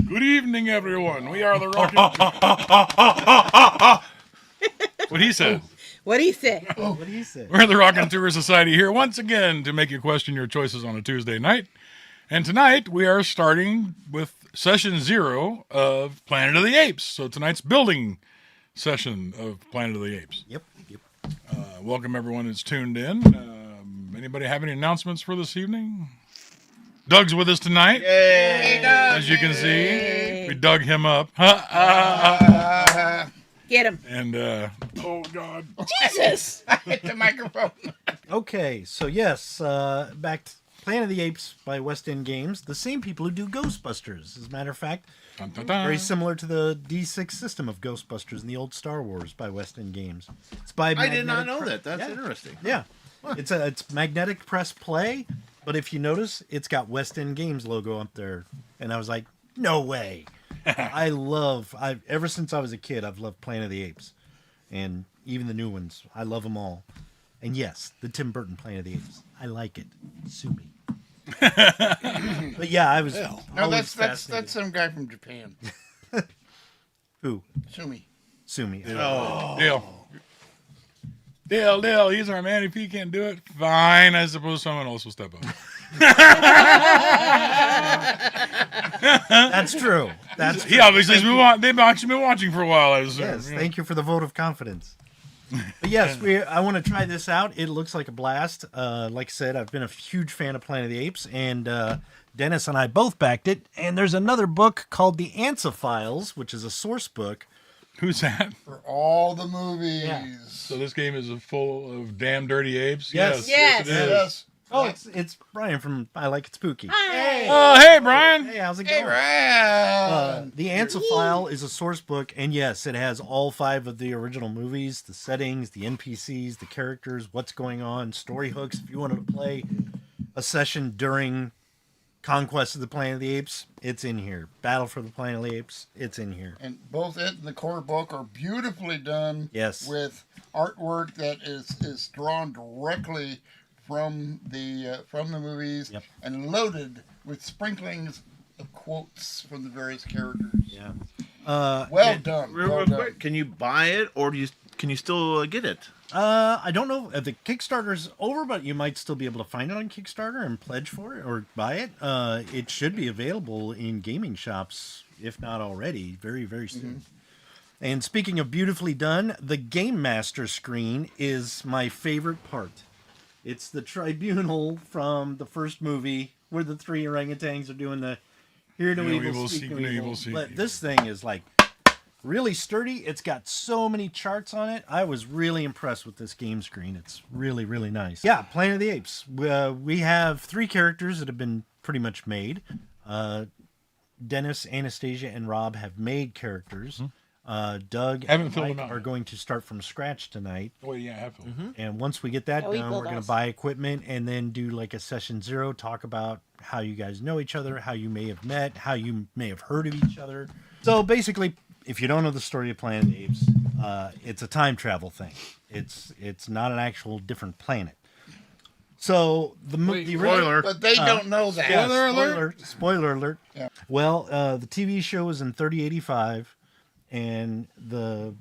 Good evening, everyone. We are the What he said. What do you say? What do you say? We're the Raconteur Society here once again to make you question your choices on a Tuesday night. And tonight we are starting with session 0 of Planet of the Apes. So tonight's building session of Planet of the Apes. Yep. Welcome everyone that's tuned in. Anybody have any announcements for this evening? Doug's with us tonight. Yay! As you can see, we dug him up. Get him. And, oh God. Jesus! I hit the microphone. Okay, so yes, back to Planet of the Apes by West End Games. The same people who do Ghostbusters, as a matter of fact. Dun, dun, dun. Very similar to the D6 system of Ghostbusters in the old Star Wars by West End Games. It's by I did not know Magnetic that. That's Yeah. interesting. Yeah. It's Magnetic Press Play, but if you notice, it's got West End Games logo up there. And I was like, no way. Ever since I was a kid, I've loved Planet of the Apes. And even the new ones. I love them all. And yes, the Tim Burton Planet of the Apes. I like it. Sue me. But yeah, I was No, always that's fascinated. some guy from Japan. Who? Sumi. Sue me. Dale. Dale, he's our man. If he can't do it, fine. I suppose someone else will step up. That's true. That's He obviously has they've actually been watching for a while, I assume. Yes, thank you for the vote of confidence. But yes, I want to try this out. It looks like a blast. Like I said, I've been a huge fan of Planet of the Apes, and Dennis and I both backed it. And there's another book called The Ansa Files, which is a source book. Who's that? For all the movies. Yeah. So this game is full of damn dirty apes? Yes. Yes. it is. Yes. Oh, it's Brian from I Like It Spooky. Hi. Oh, hey, Brian. Hey, how's it Hey, going? Ryan. The Ansa File is a source book, and yes, it has all 5 of the original movies, the settings, the NPCs, the characters, what's going on, story hooks. If you wanted to play a session during Conquest of the Planet of the Apes, it's in here. Battle for the Planet of the Apes, it's in here. And both it and the core book are beautifully done. Yes. With artwork that is drawn directly from the movies. Yep. And loaded with sprinklings of quotes from the various characters. Yeah. Well done. Real Well done. quick, can you buy it or can you still get it? I don't know. The Kickstarter's over, but you might still be able to find it on Kickstarter and pledge for it or buy it. It should be available in gaming shops, if not already, very, very soon. Mm-hmm. And speaking of beautifully done, the Game Master screen is my favorite part. It's the tribunal from the first movie where the 3 orangutans are doing the hear no evil, speak no evil. But this thing is like really sturdy. It's got so many charts on it. I was really impressed with this game screen. It's really, really nice. Yeah, Planet of the Apes. We have 3 characters that have been pretty much made. Dennis, Anastasia, and Rob have made characters. Doug Haven't and filled Mike them out are yet. going to start from scratch tonight. Oh, yeah, I have to. And once we get that Oh, we done, build we're going to ours. buy equipment and then do like a session 0, talk about how you guys know each other, how you may have met, how you may have heard of each other. So basically, if you don't know the story of Planet of the Apes, it's a time travel thing. It's not an actual different planet. So the Spoiler. But they don't know that. yeah, Spoiler alert. Spoiler alert. Yeah. Well, the TV show was in 3085, and the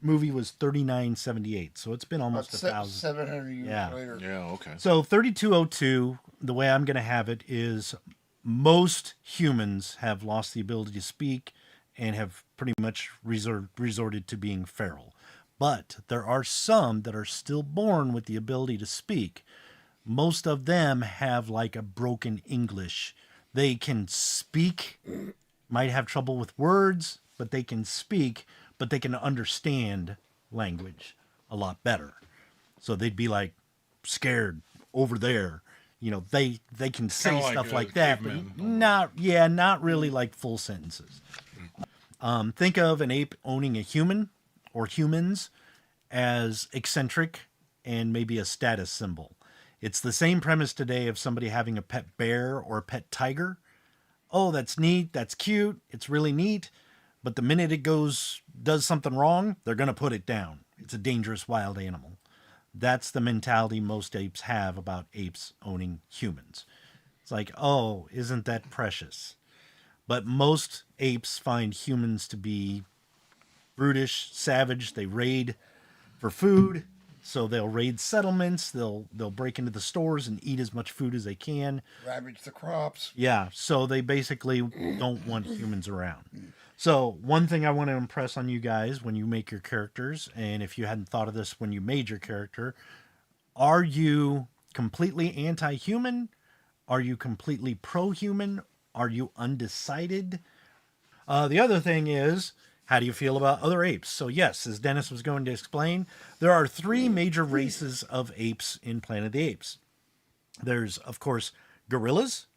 movie was 3978. So it's been almost About 1,000. 700 years Yeah. later. Yeah, okay. So 3202, the way I'm going to have it is most humans have lost the ability to speak and have pretty much resorted to being feral. But there are some that are still born with the ability to speak. Most of them have like a broken English. They can speak, might have trouble with words, but they can speak, but they can understand language a lot better. So they'd be like scared over there. You know, they can say Kinda like, stuff like that, but cavemen. not really like full sentences. Think of an ape owning a human or humans as eccentric and maybe a status symbol. It's the same premise today of somebody having a pet bear or a pet tiger. Oh, that's neat. That's cute. It's really neat. But the minute it does something wrong, they're going to put it down. It's a dangerous wild animal. That's the mentality most apes have about apes owning humans. It's like, oh, isn't that precious? But most apes find humans to be brutish, savage. They raid for food, so they'll raid settlements. They'll break into the stores and eat as much food as they can. Ravage the crops. Yeah, so they basically don't want humans around. So one thing I want to impress on you guys when you make your characters, and if you hadn't thought of this when you made your character, are you completely anti-human? Are you completely pro-human? Are you undecided? The other thing is, how do you feel about other apes? So yes, as Dennis was going to explain, there are 3 major races of apes in Planet of the Apes. There's, of course, gorillas,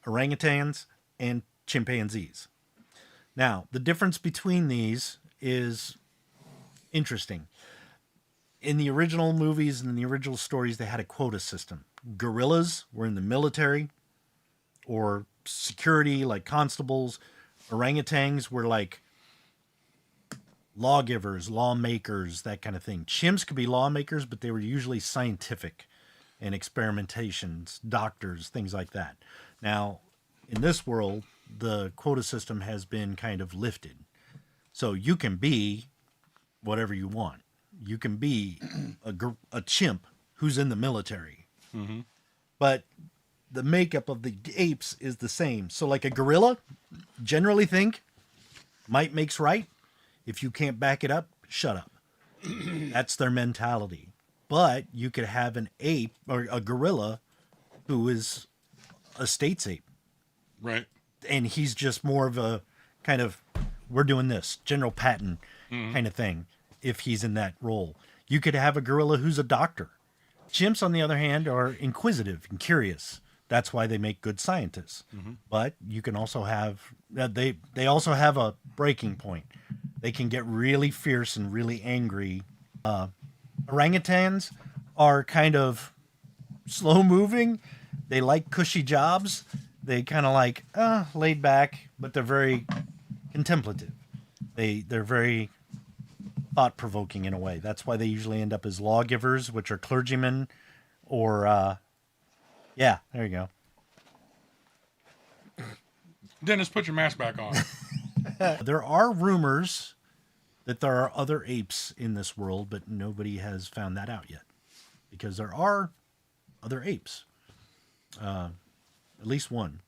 orangutans, and chimpanzees. Now, the difference between these is interesting. In the original movies and the original stories, they had a quota system. Gorillas were in the military or security, like constables. Orangutans were like lawgivers, lawmakers, that kind of thing. Chimps could be lawmakers, but they were usually scientific and experimentations, doctors, things like that. Now, in this world, the quota system has been kind of lifted. So you can be whatever you want. You can be a chimp who's in the military. Mm-hmm. But the makeup of the apes is the same. So like a gorilla, generally think, might makes right. If you can't back it up, shut up. That's their mentality. But you could have an ape or a gorilla who is a states ape. Right. And he's just more of a kind of, we're doing this, General Patton kind of thing, if he's in that role. You could have a gorilla who's a doctor. Chimps, on the other hand, are inquisitive and curious. That's why they make good scientists. But you can also have, they also have a breaking point. They can get really fierce and really angry. Orangutans are kind of slow moving. They like cushy jobs. They kind of like laid back, but they're very contemplative. They're very thought provoking in a way. That's why they usually end up as lawgivers, which are clergymen, or yeah, there you go. Dennis, put your mask back on. There are rumors that there are other apes in this world, but nobody has found that out yet, because there are other apes. At least one.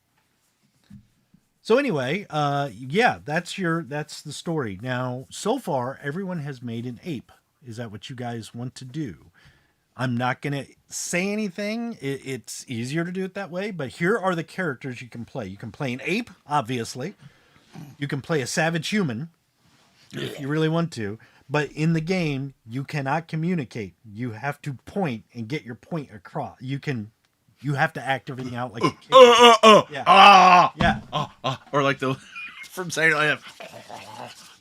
So anyway, yeah, that's the story. Now, so far, everyone has made an ape. Is that what you guys want to do? I'm not going to say anything. It's easier to do it that way, but here are the characters you can play. You can play an ape, obviously. You can play a savage human, if you really want to. But in the game, you cannot communicate. You have to point and get your point across. You have to act everything out like a kid. Yeah. Yeah. Or like the from Saturday Night Live.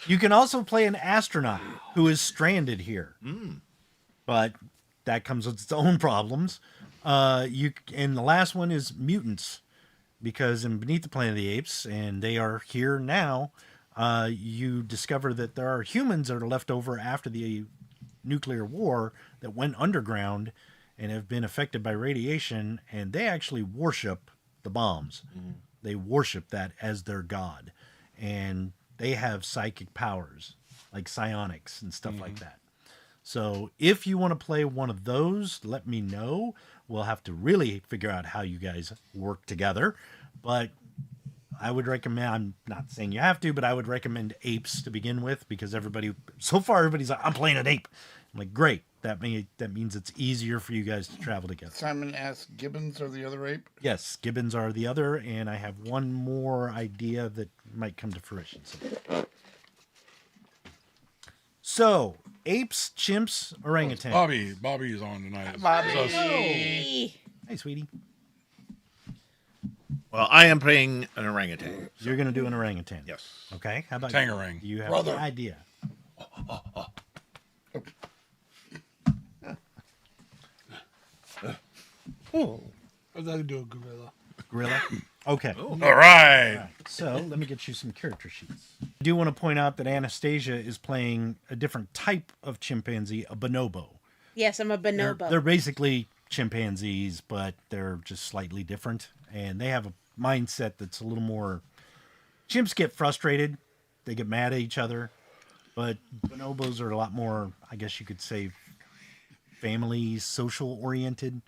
You can also play an astronaut who is stranded here. But that comes with its own problems. And the last one is mutants. Because in Beneath the Planet of the Apes, and they are here now, you discover that there are humans that are left over after the nuclear war that went underground and have been affected by radiation, and they actually worship the bombs. They worship that as their god. And they have psychic powers, like psionics and stuff like that. So if you want to play one of those, let me know. We'll have to really figure out how you guys work together. But I would recommend, I'm not saying you have to, but I would recommend apes to begin with, because so far everybody's like, I'm playing an ape. I'm like, great. That means it's easier for you guys to travel together. Simon asked, Gibbons are the other ape? Yes, Gibbons are the other, and I have one more idea that might come to fruition someday. So, apes, chimps, orangutan. Bobby is on tonight. Hey. Hey, sweetie. Well, I am playing an orangutan. You're going to do an orangutan. Yes. Okay, how about Tangerang. you? You have Brother. an idea. I'd like to do a gorilla. Gorilla? Okay. All right. So let me get you some character sheets. I do want to point out that Anastasia is playing a different type of chimpanzee, a bonobo. Yes, I'm a They're bonobo. basically chimpanzees, but they're just slightly different. And they have a mindset that's a little more... Chimps get frustrated. They get mad at each other. But bonobos are a lot more, I guess you could say, family, social-oriented.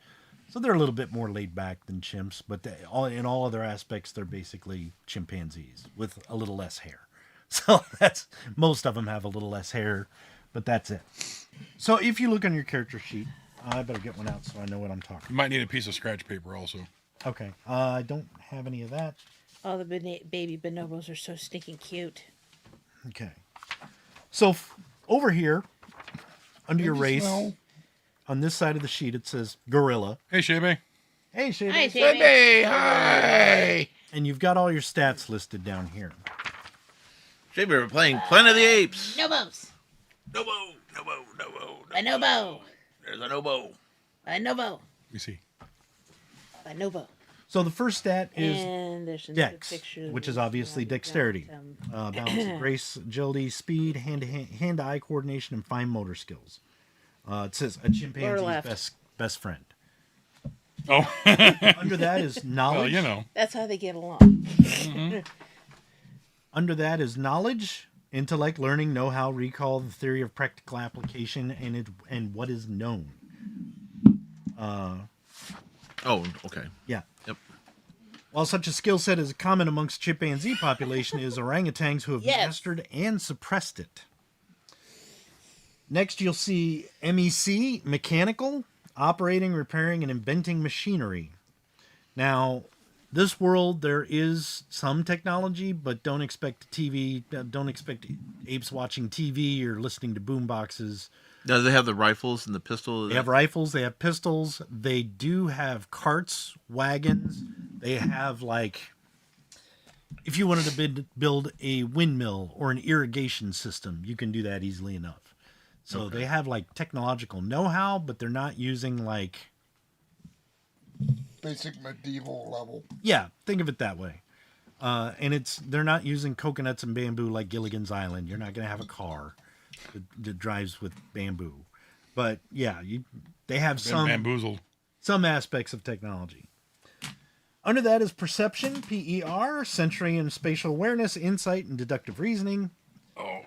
So they're a little bit more laid back than chimps. But in all other aspects, they're basically chimpanzees with a little less hair. So most of them have a little less hair, but that's it. So if you look on your character sheet, I better get one out so I know what I'm talking You might need a piece of scratch paper also. about. Okay. I don't have any of that. All the baby bonobos are so stinking cute. Okay. So over here, under your race, Smell. on this side of the sheet, it says gorilla. Hey, Shebe. Hey, Shady. Hi, Sammy. Hey, hi! And you've got all your stats listed down here. Jay, we're playing Planet of the Apes. Nobos. Nobo. Bonobo. There's a Nobo. Bonobo. We see. Bonobo. So the first stat is And there's some Dex, pictures which is of, obviously we've got, dexterity. Balance, grace, agility, speed, hand-to-eye coordination, and fine motor skills. It says a chimpanzee's left. best friend. Oh, Under that is knowledge. well, you know. That's how they get along. Under that is knowledge, intellect, learning, know-how, recall, the theory of practical application, and what is known. Oh, okay. Yeah. Yep. While such a skill set is common amongst chimpanzee population, is orangutans who have Yes. mastered and suppressed it. Next, you'll see MEC, mechanical, operating, repairing, and inventing machinery. Now, this world, there is some technology, but don't expect apes watching TV or listening to boom boxes. Does they have the rifles and the pistol? They have rifles, they have pistols, they do have carts, wagons, they have if you wanted to build a windmill or an irrigation system, you can do that easily enough. So they have technological know-how, but they're not using Basic medieval level. yeah, think of it that way. And they're not using coconuts and bamboo like Gilligan's Island. You're not going to have a car that drives with bamboo. But yeah, they have Been bamboozled. some aspects of technology. Under that is perception, PER, sensory and spatial awareness, insight, and deductive reasoning. Oh.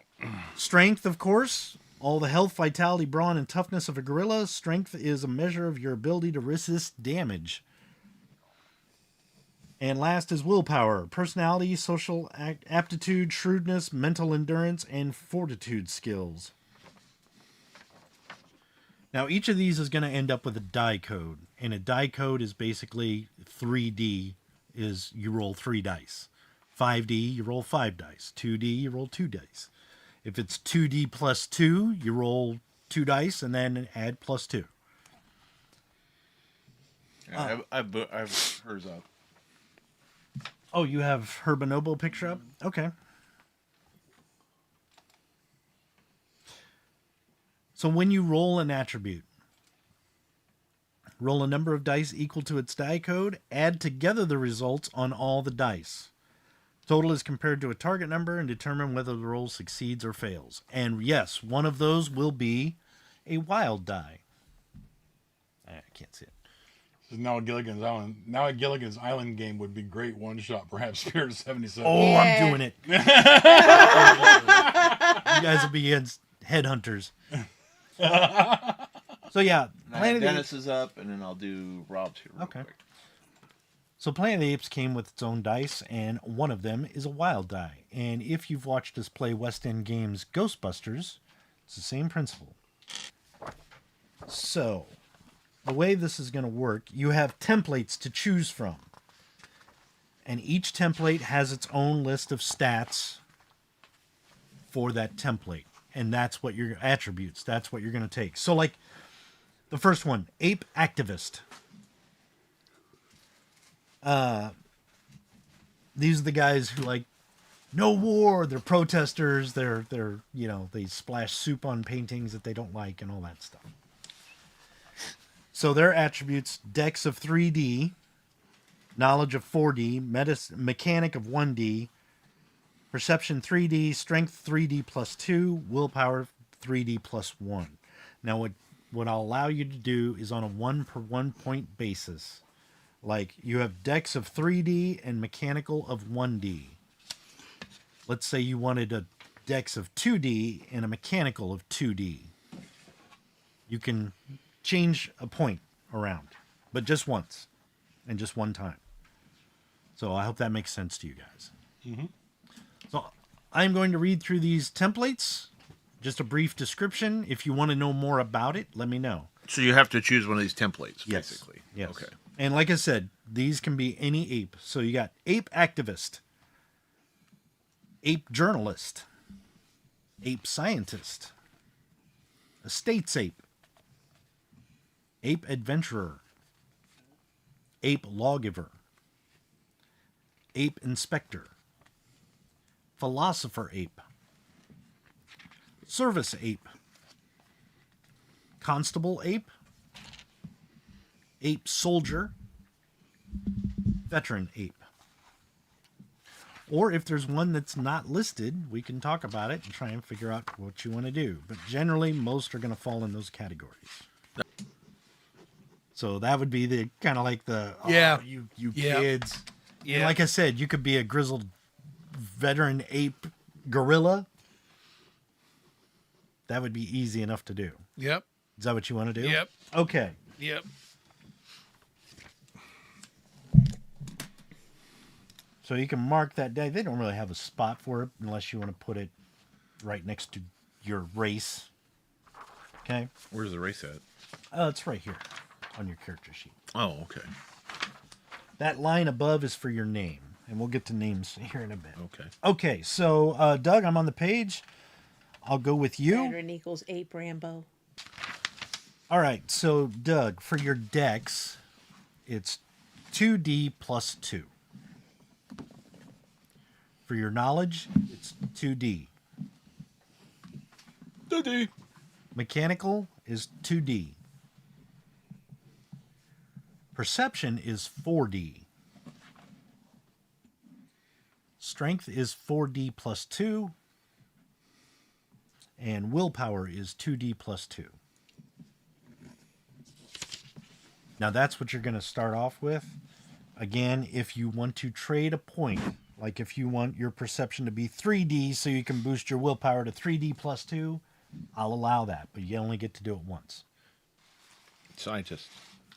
Strength, of course. All the health, vitality, brawn, and toughness of a gorilla. Strength is a measure of your ability to resist damage. And last is willpower, personality, social aptitude, shrewdness, mental endurance, and fortitude skills. Now, each of these is going to end up with a die code. And a die code is basically 3D, is you roll 3 dice. 5D, you roll 5 dice. 2D, you roll 2 dice. If it's 2D plus 2, you roll 2 dice and then add plus 2. Yeah, I've hers up. Oh, you have her bonobo picture up? Okay. So when you roll an attribute, roll a number of dice equal to its die code, add together the results on all the dice. Total is compared to a target number and determine whether the roll succeeds or fails. And yes, one of those will be a wild die. I can't see it. This is now a Gilligan's Island. Now a Gilligan's Island game would be great one shot, perhaps Spirit of 77. Oh, Yeah. I'm doing it. You guys will be headhunters. So yeah, Planet of the Dennis is up, and then I'll do Rob's here. Real Okay. quick. So Planet of the Apes came with its own dice, and one of them is a wild die. And if you've watched us play West End Games Ghostbusters, it's the same principle. So, the way this is going to work, you have templates to choose from. And each template has its own list of stats for that template. And that's what your attributes, that's what you're going to take. So the first one, Ape Activist. These are the guys who no war. They're protesters. They're they splash soup on paintings that they don't like and all that stuff. So their attributes: Dex of 3D, knowledge of 4D, mechanic of 1D, perception 3D, strength 3D plus 2, willpower 3D plus 1. Now what what I'll allow you to do is on a 1 per 1 point basis. Like you have dex of 3D and mechanical of 1D. Let's say you wanted a dex of 2D and a mechanical of 2D. You can change a point around, but just once and just one time. So I hope that makes sense to you guys. Mm-hmm. So I'm going to read through these templates, just a brief description. If you want to know more about it, let me know. So you have to choose one of these templates, Yes. basically. Yes. Okay. And like I said, these can be any ape. So you got ape activist, ape journalist, ape scientist, estates ape, ape adventurer, ape lawgiver, ape inspector, philosopher ape, service ape, constable ape, ape soldier, veteran ape. Or if there's one that's not listed, we can talk about it and try and figure out what you want to do. But generally, most are going to fall in those categories. So that would be the kind of like the, Yeah. you Yeah. kids. Yeah. And like I said, you could be a grizzled veteran ape gorilla. That would be easy enough to do. Yep. Is that what you want to do? Yep. Okay. Yep. So you can mark that day. They don't really have a spot for it unless you want to put it right next to your race. Okay? Where's the race at? It's right here on your character sheet. Oh, okay. That line above is for your name, and we'll get to names here in a bit. Okay. Okay, so Doug, I'm on the page. I'll go with you. Mandarin equals ape Rambo. All right, so Doug, for your dex, it's 2D plus 2. For your knowledge, it's 2D. 2D. Mechanical is 2D. Perception is 4D. Strength is 4D plus 2. And willpower is 2D plus 2. Now that's what you're going to start off with. Again, if you want to trade a point, like if you want your perception to be 3D so you can boost your willpower to 3D plus 2, I'll allow that, but you only get to do it once. Scientist.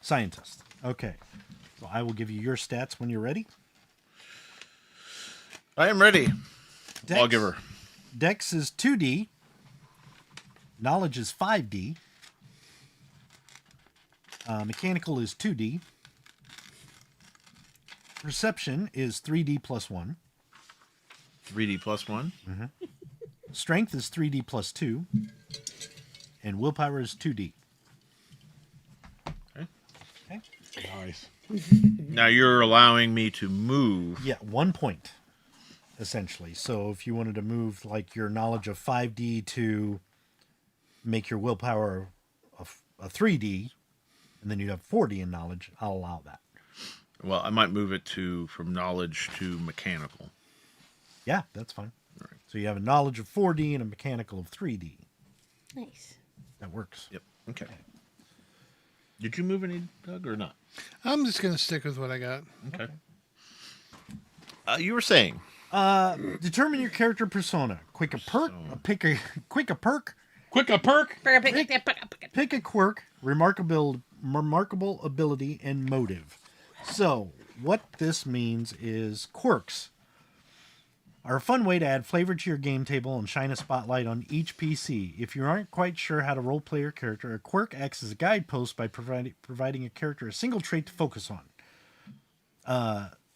Scientist. Okay. So I will give you your stats when you're ready. I am ready. Dex, Lawgiver. Dex is 2D. Knowledge is 5D. Mechanical is 2D. Perception is 3D plus 1. 3D plus 1. Strength is 3D plus 2. And willpower is 2D. Okay. Okay. Nice. Now you're allowing me to move. Yeah, 1 point, essentially. So if you wanted to move like your knowledge of 5D to make your willpower a 3D, and then you'd have 4D in knowledge, I'll allow that. Well, I might move it from knowledge to mechanical. Yeah, that's fine. All right. So you have a knowledge of 4D and a mechanical of 3D. Nice. That works. Yep. Okay. Did you move any, Doug, or not? I'm just gonna stick with what I got. Okay. You were saying. Determine your character persona. Quick a perk. Pick a perk. Quick a perk. Pick a quirk. Remarkable ability and motive. So what this means is quirks are a fun way to add flavor to your game table and shine a spotlight on each PC. If you aren't quite sure how to roleplay your character, a quirk acts as a guidepost by providing a character a single trait to focus on.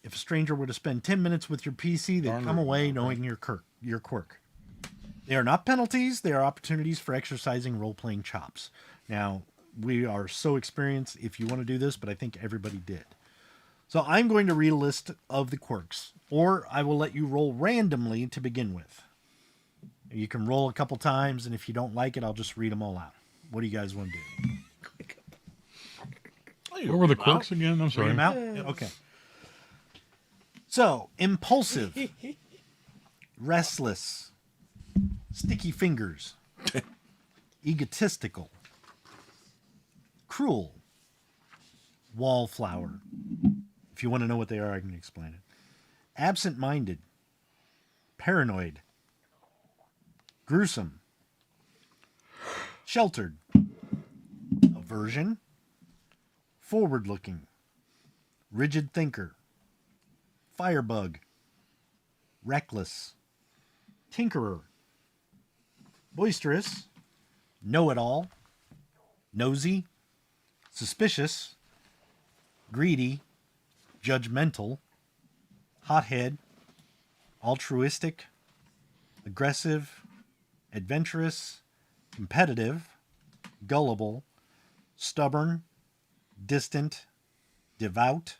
If a stranger were to spend 10 minutes with your PC, they'd come away knowing your quirk. They are not penalties, they are opportunities for exercising role-playing chops. Now, we are so experienced if you want to do this, but I think everybody did. So I'm going to read a list of the quirks, or I will let you roll randomly to begin with. You can roll a couple times, and if you don't like it, I'll just read them all out. What do you guys want to do? What were the quirks again? I'm Read sorry. them out? Okay. So, impulsive, restless, sticky fingers, egotistical, Cruel. Wallflower. If you want to know what they are, I can explain it. Absent-minded. Paranoid. Gruesome. Sheltered. Aversion. Forward-looking. Rigid thinker. Firebug. Reckless. Tinkerer. Boisterous. Know-it-all. Nosy. Suspicious. Greedy. Judgmental. Hothead. Altruistic. Aggressive. Adventurous. Competitive. Gullible. Stubborn. Distant. Devout.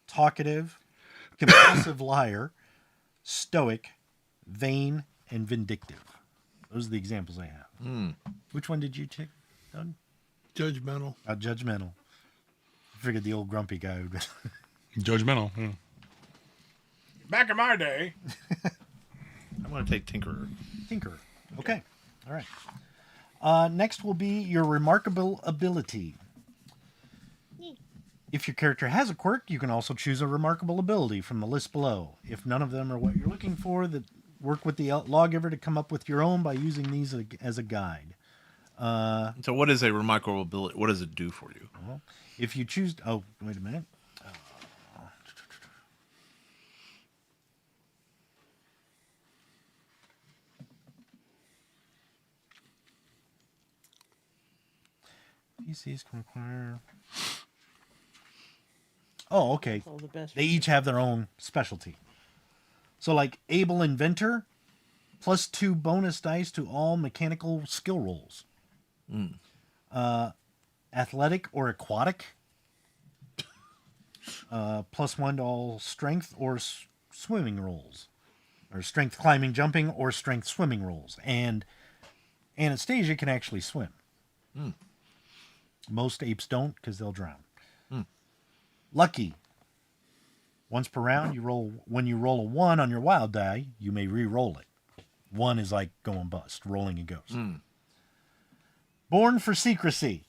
Talkative. Compulsive liar. Stoic. Vain. And vindictive. Those are the examples I have. Which one did you take, Doug? Judgmental. Judgmental. I figured the old grumpy guy would. Judgmental. Yeah. Back in my day. I'm going to take Tinkerer. Tinker. Okay. All right. Next will be your remarkable ability. If your character has a quirk, you can also choose a remarkable ability from the list below. If none of them are what you're looking for, work with the Lawgiver to come up with your own by using these as a guide. So what is a remarkable ability? What does it do for you? Well, if you choose... Oh, wait a minute. PCs can require... Oh, okay. All the best. They each have their own specialty. So like Able Inventor, +2 bonus dice to all mechanical skill rolls. Athletic or aquatic, +1 to all strength or swimming rolls. Or strength climbing, jumping, or strength swimming rolls. And Anastasia can actually swim. Most apes don't because they'll drown. Lucky. Once per round, when you roll a 1 on your wild die, you may re-roll it. 1 is like going bust, rolling a ghost. Born for secrecy.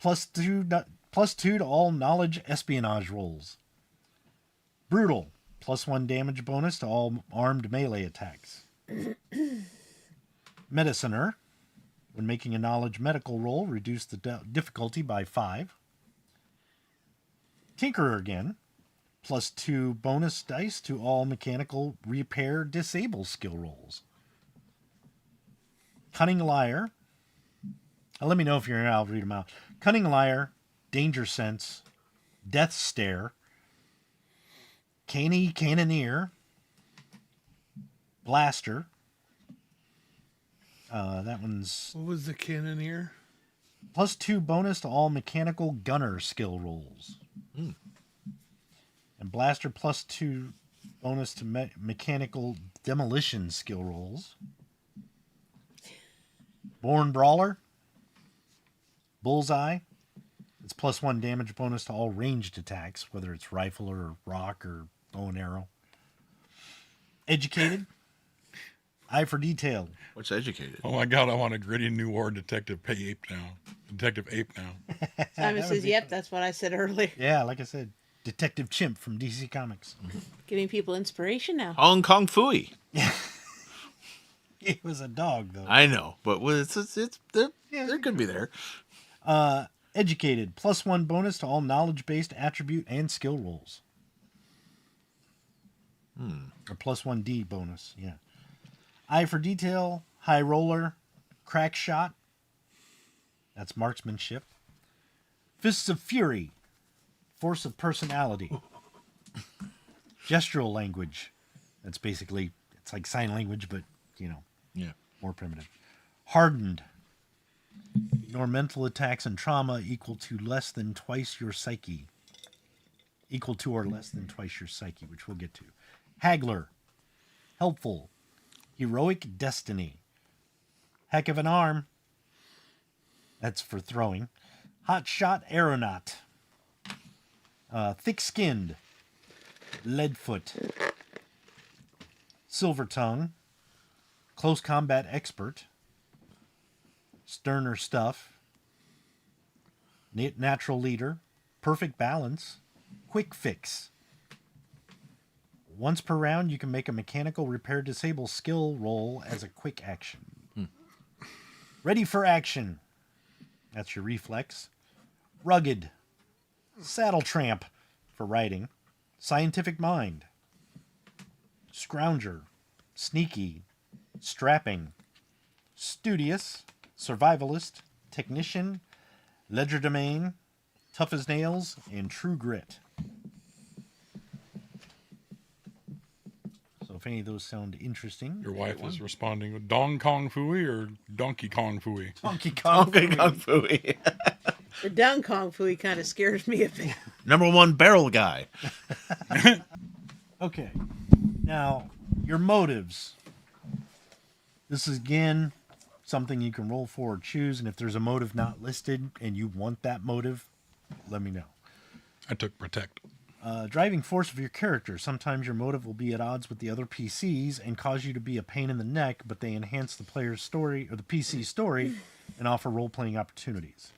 +2 to all knowledge espionage rolls. Brutal. +1 damage bonus to all armed melee attacks. Mediciner. When making a knowledge medical roll, reduce the difficulty by 5. Tinkerer again. +2 bonus dice to all mechanical repair disable skill rolls. Cunning Liar. Let me know if you're in. I'll read them out. Cunning Liar, Danger Sense, Death Stare, Canny Cannoneer, Blaster. That one's What was the cannoneer? +2 bonus to all mechanical gunner skill rolls. And Blaster +2 bonus to mechanical demolition skill rolls. Born Brawler. Bullseye. It's +1 damage bonus to all ranged attacks, whether it's rifle or rock or bow and arrow. Educated. Eye for Detail. What's educated? Oh my God, I want a gritty new war Detective Ape now. Detective Ape now. Simon says, yep, that's what I said earlier. Yeah, like I said, Detective Chimp from DC Comics. Giving people inspiration now. Hong Kong Fooey. It was a dog, though. I know, but they're could be there. Educated. +1 bonus to all knowledge-based attribute and skill rolls. Or +1 D bonus, yeah. Eye for Detail, High Roller, Crack Shot. That's marksmanship. Fists of Fury, Force of Personality. Gestural Language. That's basically, it's like sign language, but, Yeah. more primitive. Hardened. Ignore mental attacks and trauma equal to less than twice your psyche. Equal to or less than twice your psyche, which we'll get to. Haggler. Helpful. Heroic Destiny. Heck of an Arm. That's for throwing. Hot Shot Aeronaut. Thick-Skinned. Leadfoot. Silver Tongue. Close Combat Expert. Sterner Stuff. natural leader, perfect balance, quick fix. Once per round, you can make a mechanical repair disable skill roll as a quick action. Ready for action. That's your reflex. Rugged. Saddle tramp for riding. Scientific mind. Scrounger. Sneaky. Strapping. Studious. Survivalist. Technician. Legerdemain. Tough as nails. And true grit. So if any of those sound interesting. Your wife is responding with Dong Kong Fooey or Donkey Kong Fooey? Donkey Kong. Donkey Kong Fooey. The Dung Kong Fooey kind of scares me a bit. Number one barrel guy. Okay. Now, your motives. This is, again, something you can roll for or choose. And if there's a motive not listed and you want that motive, let me know. I took protect. Driving force of your character. Sometimes your motive will be at odds with the other PCs and cause you to be a pain in the neck, but they enhance the player's story or the PC story and offer role-playing opportunities.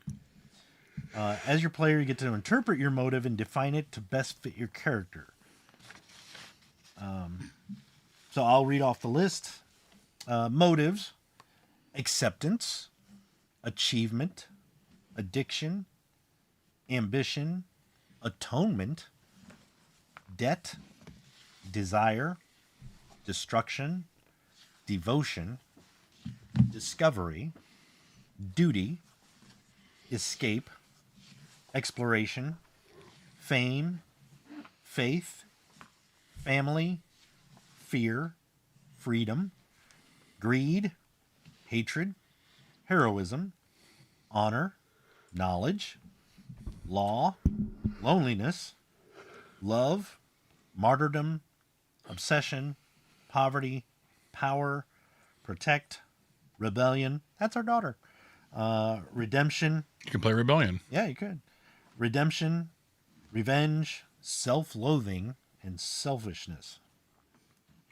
As your player, you get to interpret your motive and define it to best fit your character. So I'll read off the list. Motives: acceptance, achievement, addiction, ambition, atonement, debt, desire, destruction, devotion, discovery, duty, escape, exploration, fame, faith, family, fear, freedom, greed, hatred, heroism, honor, knowledge, law, loneliness, love, martyrdom, obsession, poverty, power, protect, rebellion. That's our daughter. Redemption. You can play Rebellion. Yeah, you could. Redemption, revenge, self-loathing, and selfishness.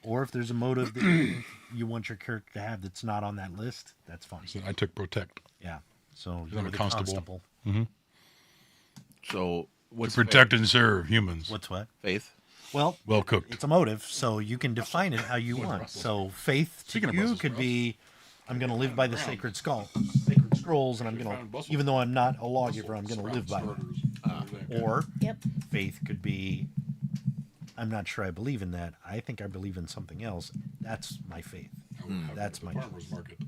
Or if there's a motive that you want your character to have that's not on that list, that's fine. So I took protect. Yeah. So I'm a you're the constable. So what's Protect and serve humans. What's what? faith? Well, Well cooked. it's a motive, so you can define it how you want. So faith to Speaking of you Brussels could sprouts. be, I'm going to live by the sacred scrolls, and I'm going to, even though I'm not a lawgiver, I'm going to live by them. Or Yep. faith could be, I'm not sure I believe in that. I think I believe in something else. That's my faith. That's my farmer's market.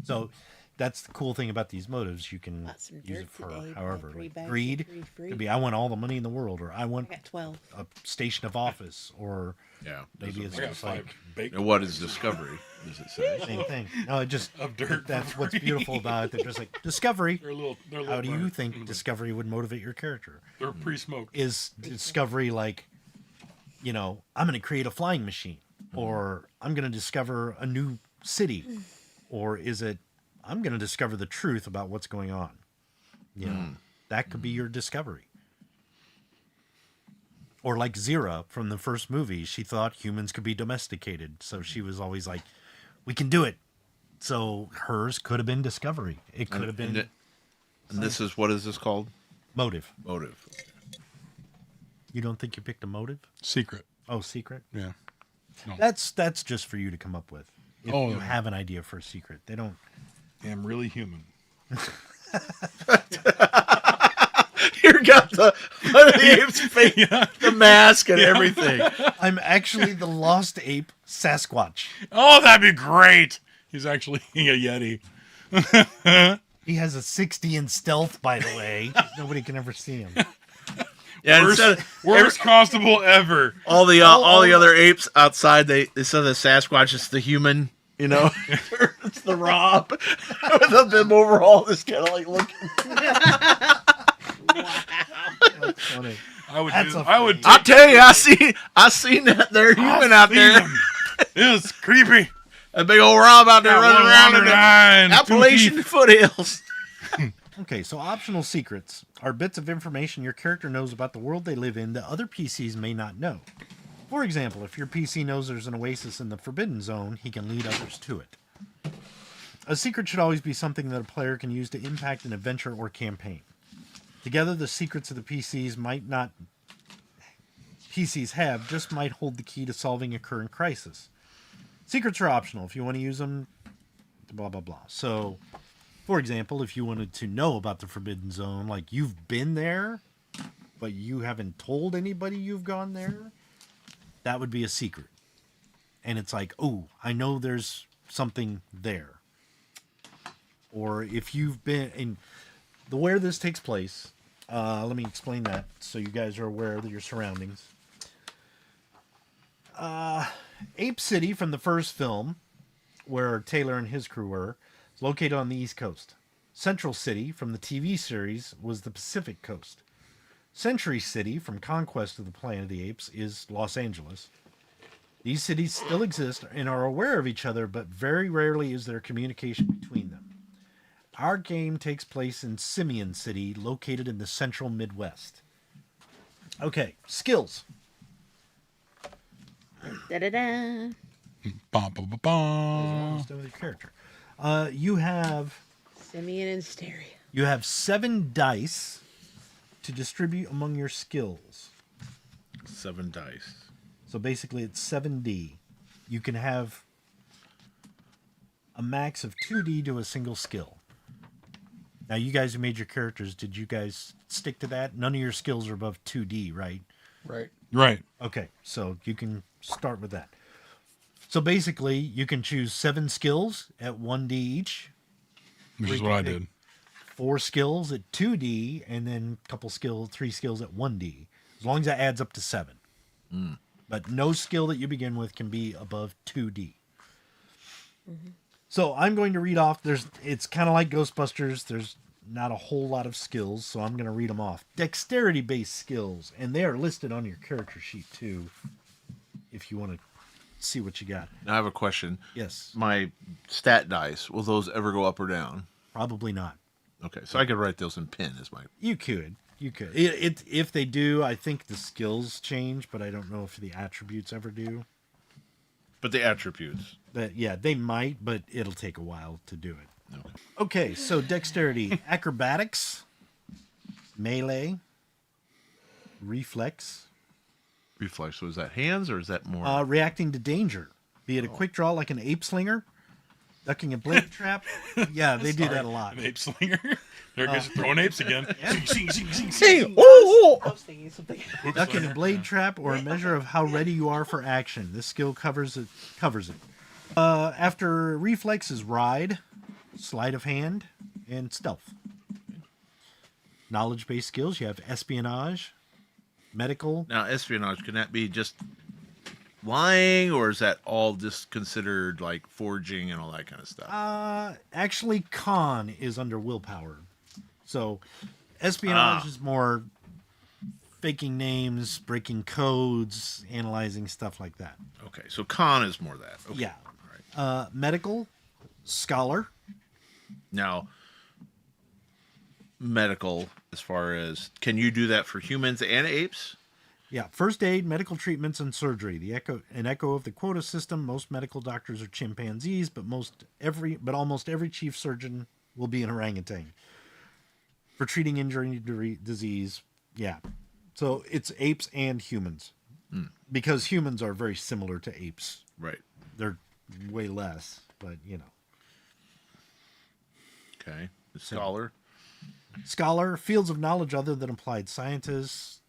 So that's the cool thing about these motives. You can Bought some use dirt it for today, however. bought 3 Like bags of greed 3 free. could be, I want all the money in the world, or I want I got 12. a station of office, or Yeah. maybe it's I got just 5 like baked. And what is discovery? Does it say? same thing. No, it just Of dirt that's for what's free. beautiful about it. They're just like discovery. They're a little How do you burnt. think discovery would motivate your character? They're pre-smoked. Is discovery like, you know, I'm going to create a flying machine, or I'm going to discover a new city, or is it I'm going to discover the truth about what's going on? You know, that could be your discovery. Or like Zira from the first movie, she thought humans could be domesticated, so she was always like, "We can do it." So hers could have been discovery. It could have been And this is, what is this called? motive. Motive. You don't think you picked a motive? Secret. Oh, secret. Yeah. That's just for you to come up with. If Oh, you no. have an idea for a secret, they don't. I'm really human. Here got the apes fake, the mask and everything. I'm actually the lost ape Sasquatch. Oh, that'd be great. He's actually a Yeti. He has a 60 in stealth, by the way. Nobody can ever see him. Yeah, Worst, instead of, worst constable ever. all the other apes outside, they said the Sasquatch is the human. You know, it's the Rob with a bib overall. This kind of like looking. That's funny. I would. That's Do, a I would. I'll tell you, I seen that there human out there. It was creepy. A big old Rob out there Got running around in the 109, 2 Appalachian teeth. foothills. Okay, so optional secrets are bits of information your character knows about the world they live in that other PCs may not know. For example, if your PC knows there's an oasis in the Forbidden Zone, he can lead others to it. A secret should always be something that a player can use to impact an adventure or campaign. Together, the secrets of the PCs just might hold the key to solving a current crisis. Secrets are optional if you want to use them, blah, blah, blah. So, for example, if you wanted to know about the Forbidden Zone, like you've been there, but you haven't told anybody you've gone there, that would be a secret. And it's like, oh, I know there's something there. Or if you've been in where this takes place, let me explain that so you guys are aware of your surroundings. Ape City from the first film, where Taylor and his crew were, is located on the East Coast. Central City from the TV series was the Pacific Coast. Century City from Conquest of the Planet of the Apes is Los Angeles. These cities still exist and are aware of each other, but very rarely is there communication between them. Our game takes place in Simian City, located in the central Midwest. Okay, skills. Da-da-da. Bum, bum, bum, Almost bum. done with your character. You have Simian and stereo. 7 dice to distribute among your skills. 7 dice. So basically it's 7D. You can have a max of 2D to a single skill. Now you guys who made your characters, did you guys stick to that? None of your skills are above 2D, right? Right. Right. Okay, so you can start with that. So basically you can choose 7 skills at 1D each. Which is what I did. 4 skills at 2D, and then a couple skills, 3 skills at 1D. As long as that adds up to 7. But no skill that you begin with can be above 2D. Mm-hmm. So I'm going to read off. It's kind of like Ghostbusters. There's not a whole lot of skills, so I'm going to read them off. Dexterity-based skills, and they are listed on your character sheet too, if you want to see what you got. Now I have a question. Yes, My stat dice, will those ever go up or down? probably not. Okay, so I could write those in pen as my... You could. If they do, I think the skills change, but I don't know if the attributes ever do. But the attributes. But yeah, they might, but it'll take a while to do it. Okay. Okay, so dexterity, acrobatics, melee, reflex, Reflex, so is that hands or is that more... reacting to danger, be it a quick draw like an ape slinger, ducking a blade trap. Yeah, they do that a lot. An ape slinger. There goes throwing apes again. Zing, zing, zing, zing, Hey, zing. oh, I was thinking something. Ducking a blade trap or a measure of how ready you are for action. This skill covers it. After reflex is ride, sleight of hand, and stealth. Knowledge-based skills, you have espionage, medical. Now, espionage, can that be just lying, or is that all just considered like forging and all that kind of stuff? Actually, con is under willpower. So espionage is more faking names, breaking codes, analyzing stuff like that. Okay, so con is more that. Okay. Yeah. All right. Medical, scholar. Now, medical, as far as, can you do that for humans and apes? Yeah, first aid, medical treatments, and surgery. An echo of the quota system. Most medical doctors are chimpanzees, but almost every chief surgeon will be an orangutan. For treating injury, disease, yeah. So it's apes and humans, because humans are very similar to apes. Right. They're way less, but you know. Okay. The scholar. Scholar, fields of knowledge other than applied sciences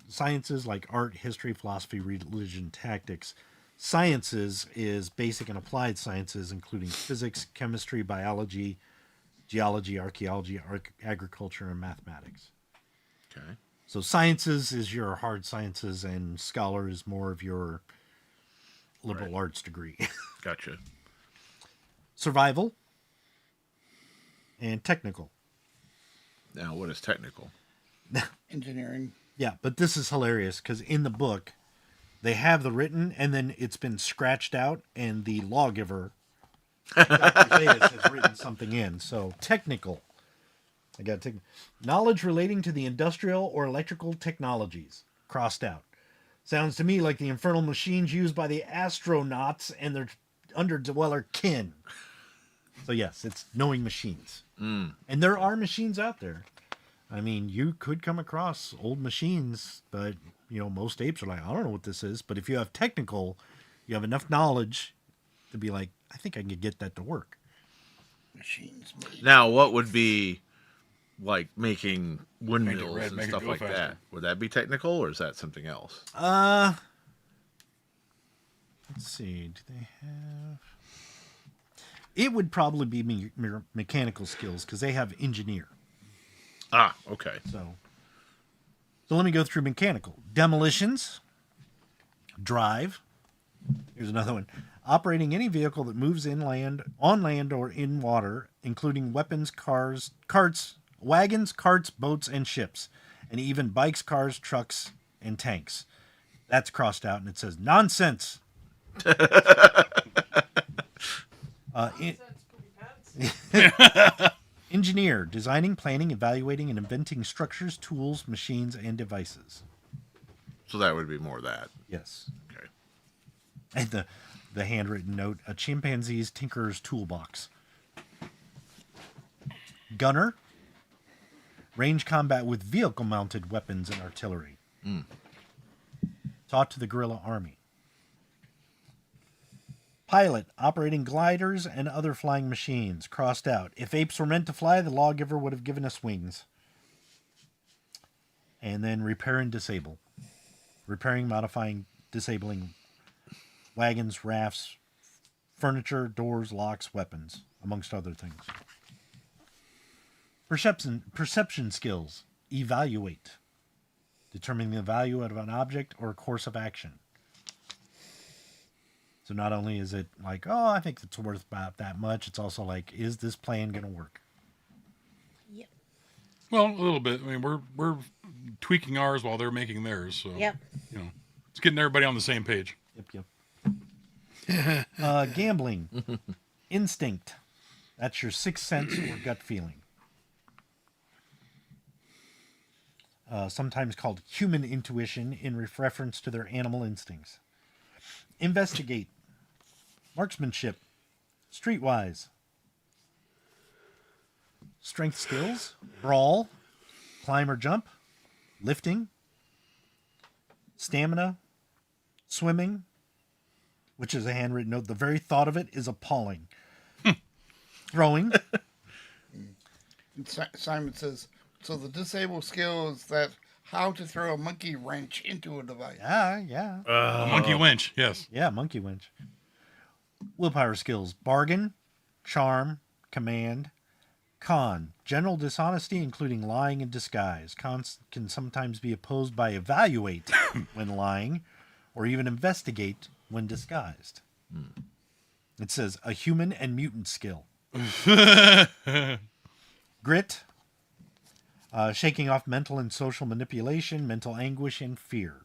like art, history, philosophy, religion, tactics. Sciences is basic and applied sciences, including physics, chemistry, biology, geology, archaeology, agriculture, and mathematics. Okay. So sciences is your hard sciences, and scholar is more of your liberal arts degree. Gotcha. Survival and technical. Now, what is technical? Engineering. Yeah, but this is hilarious because in the book, they have the written, and then it's been scratched out, and the Lawgiver, Dr. Zeus, has written something in. So technical. I got to take knowledge relating to the industrial or electrical technologies. Crossed out. Sounds to me like the infernal machines used by the astronauts and their underdweller kin. So yes, it's knowing machines. And there are machines out there. I mean, you could come across old machines, but, most apes are like, I don't know what this is. But if you have you have enough knowledge to be like, I think I can get that to work. Machines made. Now, what would be like making windmills red, and make it stuff go like faster. that? Would that be technical, or is that something else? Let's see. Do they have... It would probably be mechanical skills because they have engineer. Ah, okay. So let me go through mechanical. Demolitions. Drive. Here's another one. Operating any vehicle that moves on land or in water, including weapons, cars, carts, wagons, carts, boats, and ships, and even bikes, cars, trucks, and tanks. That's crossed out, and it says nonsense. Engineer, designing, planning, evaluating, and inventing structures, tools, machines, and devices. So that would be more of that. Yes. Okay. And the handwritten note, a chimpanzee's tinkerer's toolbox. Gunner, range combat with vehicle-mounted weapons and artillery. Taught to the guerrilla army. Pilot, operating gliders and other flying machines. Crossed out. If apes were meant to fly, the lawgiver would have given us wings. And then repair and disable. Repairing, modifying, disabling wagons, rafts, furniture, doors, locks, weapons, amongst other things. Perception skills. Evaluate. Determining the value of an object or a course of action. So not only is it like, oh, I think it's worth about that much, it's also like, is this plan going to work? Yep. Well, a little bit. I mean, we're tweaking ours while they're making theirs. So, Yep. It's getting everybody on the same page. Yep. Gambling. Instinct. That's your sixth sense or gut feeling. Sometimes called human intuition in reference to their animal instincts. Investigate. Marksmanship. Streetwise. Strength skills. Brawl. Climb or jump. Lifting. Stamina. Swimming. Which is a handwritten note. The very thought of it is appalling. Throwing. Simon says, so the disabled skill is that how to throw a monkey wrench into a device. Yeah. A monkey winch, yes. Yeah, monkey winch. Willpower skills. Bargain, charm, command. Con. General dishonesty, including lying and disguise. Cons can sometimes be opposed by evaluate when lying, or even investigate when disguised. It says a human and mutant skill. Grit. Shaking off mental and social manipulation, mental anguish, and fear.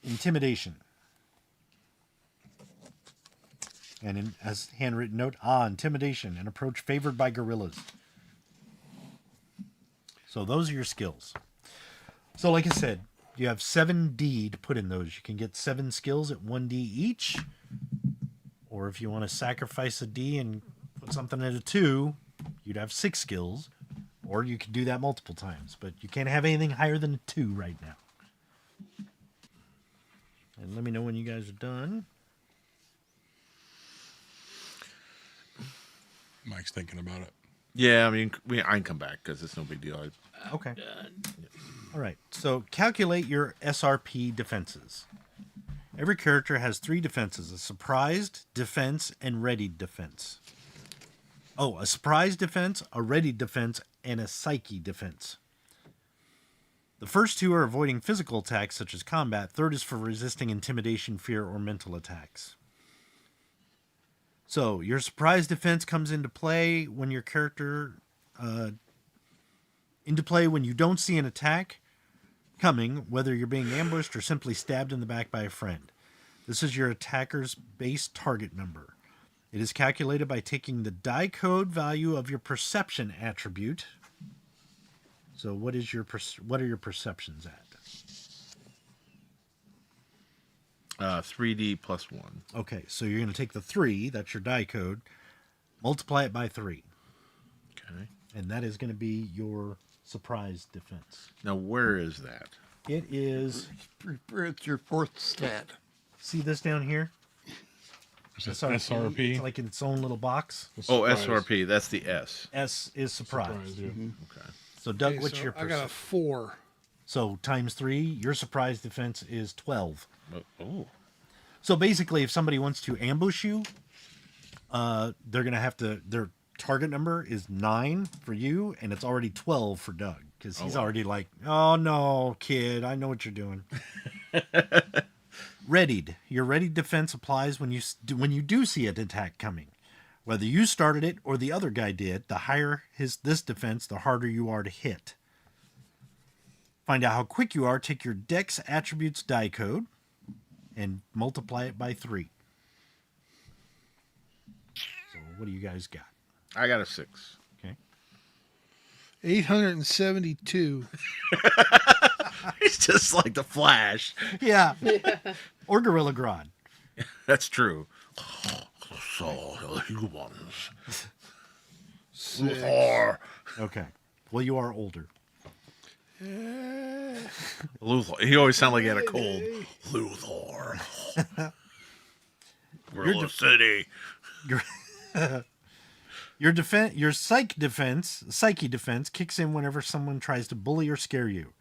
Intimidation. And as handwritten note, intimidation, an approach favored by gorillas. So those are your skills. So like I said, you have 7D to put in those. You can get 7 skills at 1D each. Or if you want to sacrifice a D and put something at a 2, you'd have 6 skills. Or you could do that multiple times. But you can't have anything higher than a 2 right now. And let me know when you guys are done. Mike's thinking about it. Yeah, I mean, I can come back because it's no big deal. Okay. All right. So calculate your SRP defenses. Every character has 3 defenses: a surprised defense and readied defense. Oh, a surprise defense, a readied defense, and a psyche defense. The first 2 are avoiding physical attacks such as combat. Third is for resisting intimidation, fear, or mental attacks. So your surprise defense comes into play when your character when you don't see an attack coming, whether you're being ambushed or simply stabbed in the back by a friend. This is your attacker's base target number. It is calculated by taking the die code value of your perception attribute. So what are your perceptions at? 3D plus 1. Okay, so you're going to take the 3, that's your die code, multiply it by 3. Okay. And that is going to be your surprise defense. Now, where is that? It is, It's your fourth stat. see this down here? Is it SRP. SRP? It's like in its own little box. Oh, Surprise. SRP. That's the S. S is surprise. Surprise, yeah. Okay. So, Doug, Okay, what's so your I got a 4. So, times 3, your surprise defense is 12. Oh. So, basically, if somebody wants to ambush you, they're going to have to, their target number is 9 for you, and it's already 12 for Doug. Because he's already like, oh, no, kid, I know what you're doing. Readied. Your readied defense applies when you do see an attack coming. Whether you started it or the other guy did, the higher this defense, the harder you are to hit. Find out how quick you are, take your Dex attributes die code and multiply it by 3. So what do you guys got? I got a 6. Okay. 872. It's just like the Flash. Yeah. Or Gorilla Grodd. That's true. So, humans. Luthor. Okay. Well, you are older. Luthor. He always sounded like he had a cold. Luthor. Gorilla City. Your psyche defense kicks in whenever someone tries to bully or scare you.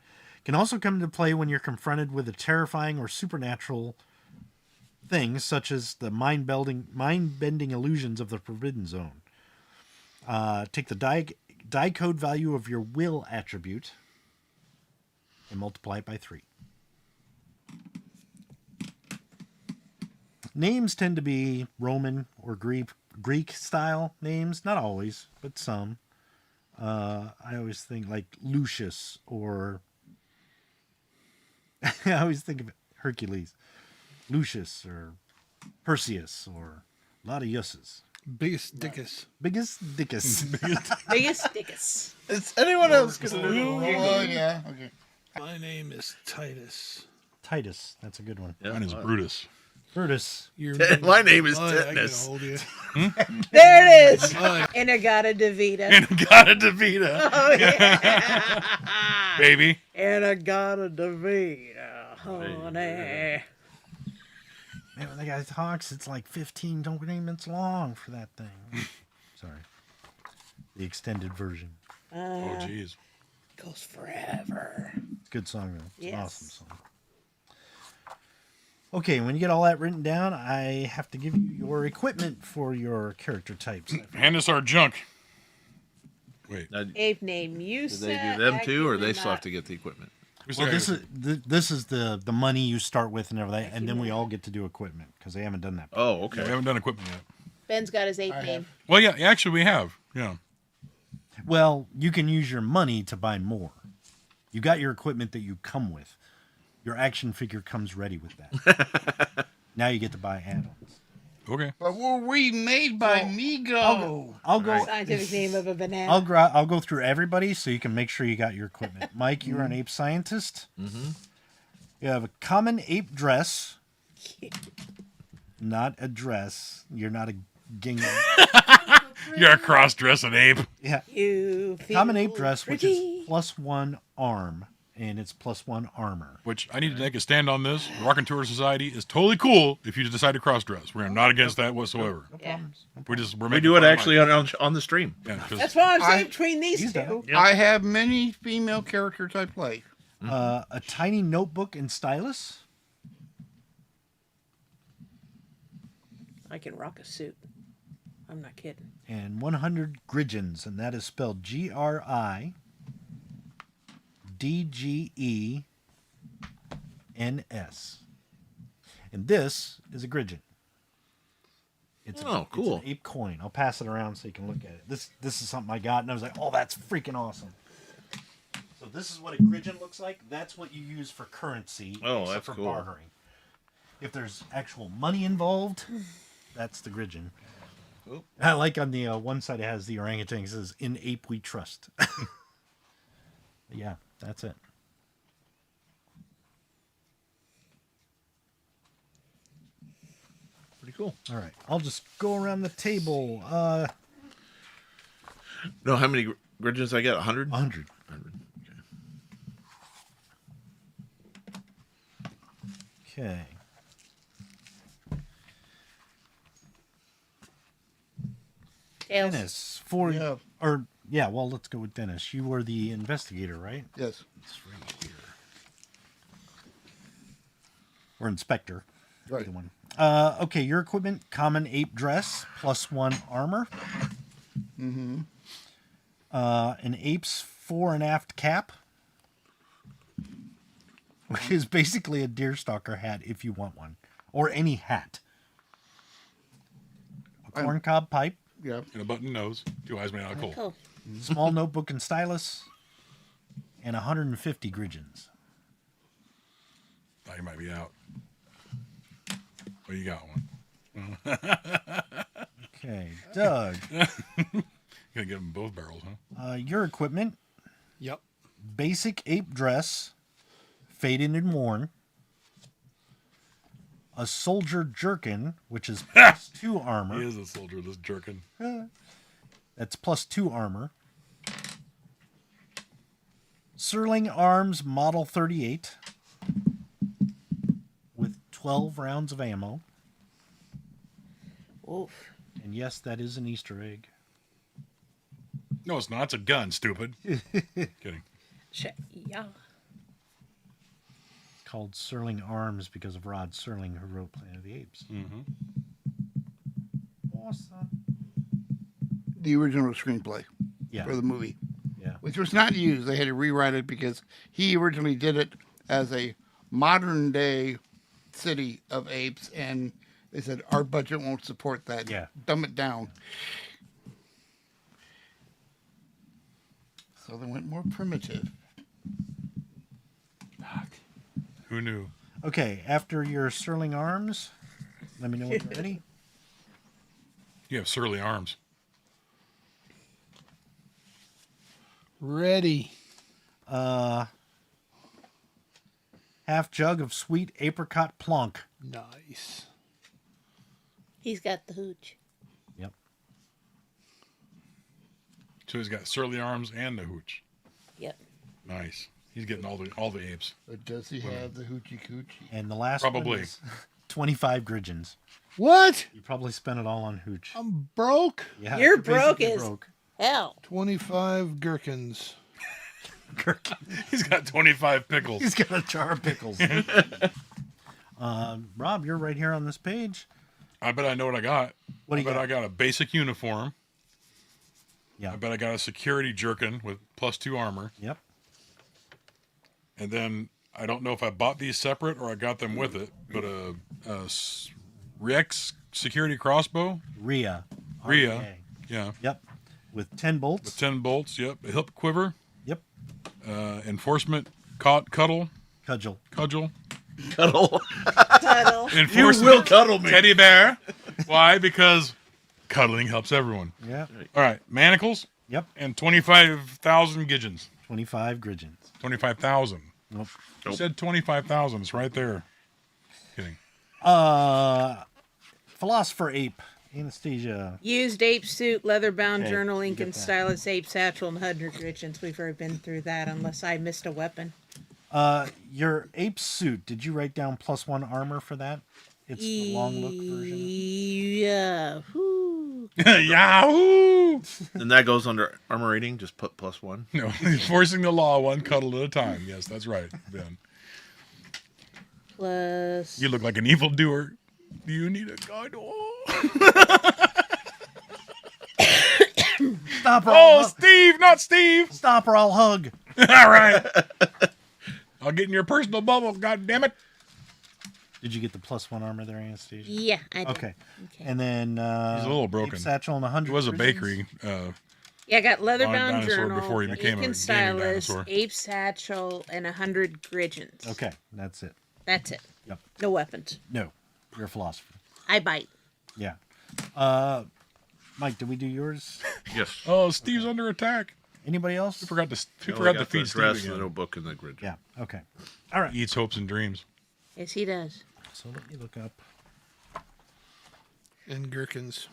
Can also come into play when you're confronted with a terrifying or supernatural things such as the mind-bending illusions of the Forbidden Zone. Take the die code value of your will attribute and multiply it by 3. Names tend to be Roman or Greek style names. Not always, but some. I always think like Lucius or... I always think of Hercules. Lucius or Perseus or a lot of Yusses. Biggest dickus. Biggest dickus. Biggest dickus. Is anyone else going to do Oh, yeah. Okay. My name is Titus. Titus, that's a good one. Yeah, Mine is Brutus. Brutus. Your My name is I can Tetanus. hold you. There it is. Mine. Inagata Davida. And got a Davida, Oh, yeah. baby. Inagata Davida. Honey. Man, when the guy talks, it's like 15 minutes long for that thing. Sorry. The extended version. Oh, jeez. Goes forever. It's a good song, though. It's an Yes. awesome song. Okay, when you get all that written down, I have to give you your equipment for your character types. Hand us our junk. Wait. Now, Ape name you do they do them too, or they still have to get the equipment? Well, this is the money you start with and everything, and then we all get to do equipment because they haven't done that. Oh, We okay. haven't done equipment yet. Ben's got his ape I name. have. Well, yeah, actually we have. Yeah. Well, you can use your money to buy more. You got your equipment that you come with. Your action figure comes ready with that. Now you get to buy add-ons. Okay. But were we made by Mego? I'll go. Scientific name of a banana. I'll go through everybody so you can make sure you got your equipment. Mike, you're an ape scientist. Mm-hmm. You have a common ape dress, not a dress. You're not a gingham. You're a cross-dressing ape. Yeah, You feel common ape dress, which pretty. is +1 arm, and it's +1 armor. Which I need to make a stand on this. Raconteur Society is totally cool if you decide to cross-dress. We're not against that whatsoever. Yeah. We're We making do it fun of actually on the stream. Mike. Yeah, 'cause That's why I'm saying I- between these He's two. done I have many female characters I play. A tiny notebook and stylus. I can rock a suit. I'm not kidding. And 100 Gridgens, and that is spelled GRIDGENS. And this is a Gridgen. It's Cool. It's an ape coin. I'll pass it around so you can look at it. This is something I got, and I was like, oh, that's freaking awesome. So this is what a Gridgen looks like. That's what you use for currency, Oh, except that's for cool. bartering. If there's actual money involved, that's the Gridgen. Cool. I like on the one side it has the orangutan. It says, "In ape we trust." Yeah, that's it. Pretty cool. All right, I'll just go around the table. No, how many Gridgens I get 100? 100. 100. Okay. Tails. Dennis, for Yeah. well, let's go with Dennis. You were the investigator, right? Yes. It's right here. Or inspector. Right. Either one. Okay, your equipment: common ape dress, +1 armor. Mm-hmm. An ape's fore and aft cap, which is basically a deerstalker hat if you want one, or any hat. A corncob pipe, Yeah. And a button nose. 2 eyes made out of coal. Cool. small notebook and stylus, and 150 Gridgens. Thought you might be out. Oh, you got one. Okay, Doug, Gonna give them both barrels, huh? your equipment: Yep. basic ape dress, faded and worn. A soldier jerkin, which is +2 armor. He is a soldier, this jerkin. That's +2 armor. Serling Arms Model 38 with 12 rounds of ammo. Oof. And yes, that is an Easter egg. No, it's not. It's a gun, stupid. Kidding. Yeah. Called Serling Arms because of Rod Serling, who wrote Planet of the Apes. Mm-hmm. Awesome. The original screenplay Yeah. for the movie, Yeah. which was not used. They had to rewrite it because he originally did it as a modern day city of apes, and they said our budget won't support that. Yeah. Dumb it down. So they went more primitive. Who knew? Okay, after your Serling Arms, let me know when you're ready. You have surly arms. Ready. Half jug of sweet apricot plonk. Nice. He's got the hooch. Yep. So he's got surly arms and the hooch. Yep. Nice. He's getting all the apes. But does he have the hoochie coochie? And the last Probably. one is 25 Gridgens. What? You probably spent it all on hooch. I'm broke. Yeah, You're basically broke as- Hell. 25 gherkins. He's got 25 pickles. He's got a jar of pickles. Rob, you're right here on this page. I bet I know what I got. What do I you bet got? I got a basic uniform. Yeah. I bet I got a security jerkin with +2 armor. Yep. And then I don't know if I bought these separate or I got them with it, but a Rex security crossbow. Rhea. Rhea. R-E-A. Yeah. Yep. With 10 bolts. With 10 bolts. Yep. A hip quiver. Yep. Enforcement cudgel. Cudgel. Cuddle. Cuddle. Tuttle. Enforcement cuddle me. teddy bear. Why? Because cuddling helps everyone. Yeah. All right. Manacles Yep. and 25,000 Gidgeons. 25 Gridgens. 25,000. Nope. You said 25,000. It's right there. Kidding. Philosopher Ape. Anastasia. Used ape suit, leather-bound Okay, journal, you ink get and that. stylus, ape satchel, and 100 Gridgens. We've already been through that, unless I missed a weapon. Your ape suit. Did you write down +1 armor for that? It's the long look version. Yeah. Whew. Yahoo! And that goes under armor rating. Just put +1. No, enforcing the law one cuddle at a time. Yes, that's right, Ben. Plus. You look like an evildoer. Do you need a guide? Stop or Oh, I'll Steve, not Steve. stop or I'll hug. All right. I'll get in your personal bubble, God damn it. Did you get the +1 armor there, Anastasia? Yeah, I did. Okay. And then He's a little broken. ape satchel and 100. It was a Gridgens. bakery. Yeah, I got leather-bound dinosaur journal, before he ink became a gaming and stylus, dinosaur. ape satchel, and 100 Gridgens. Okay, that's it. That's it. Yep. No weapons. No, you're a philosopher. I bite. Yeah. Mike, did we do yours? Yes. Oh, Steve's under attack. Anybody else? He forgot to I feed Steve dress, the again. notebook, and the grid. Yeah. Okay. All right. Eats hopes and dreams. Yes, he does. So let me look up. And gherkins.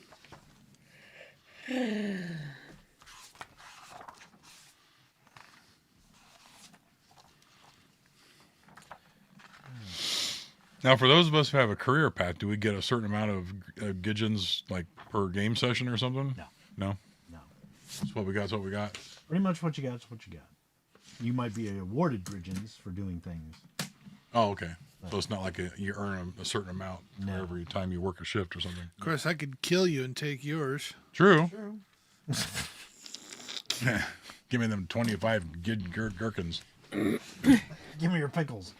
Now, for those of us who have a career path, do we get a certain amount of Gidgens like per game session or something? No. No? No. That's what we got. That's what we got. Pretty much what you got is what you got. You might be awarded Gridgens for doing things. Oh, okay. So it's not like you earn a certain amount for No. every time you work a shift or something. Of course, I could kill you and take yours. True. Give me them 25 gherkins. Give me your pickles.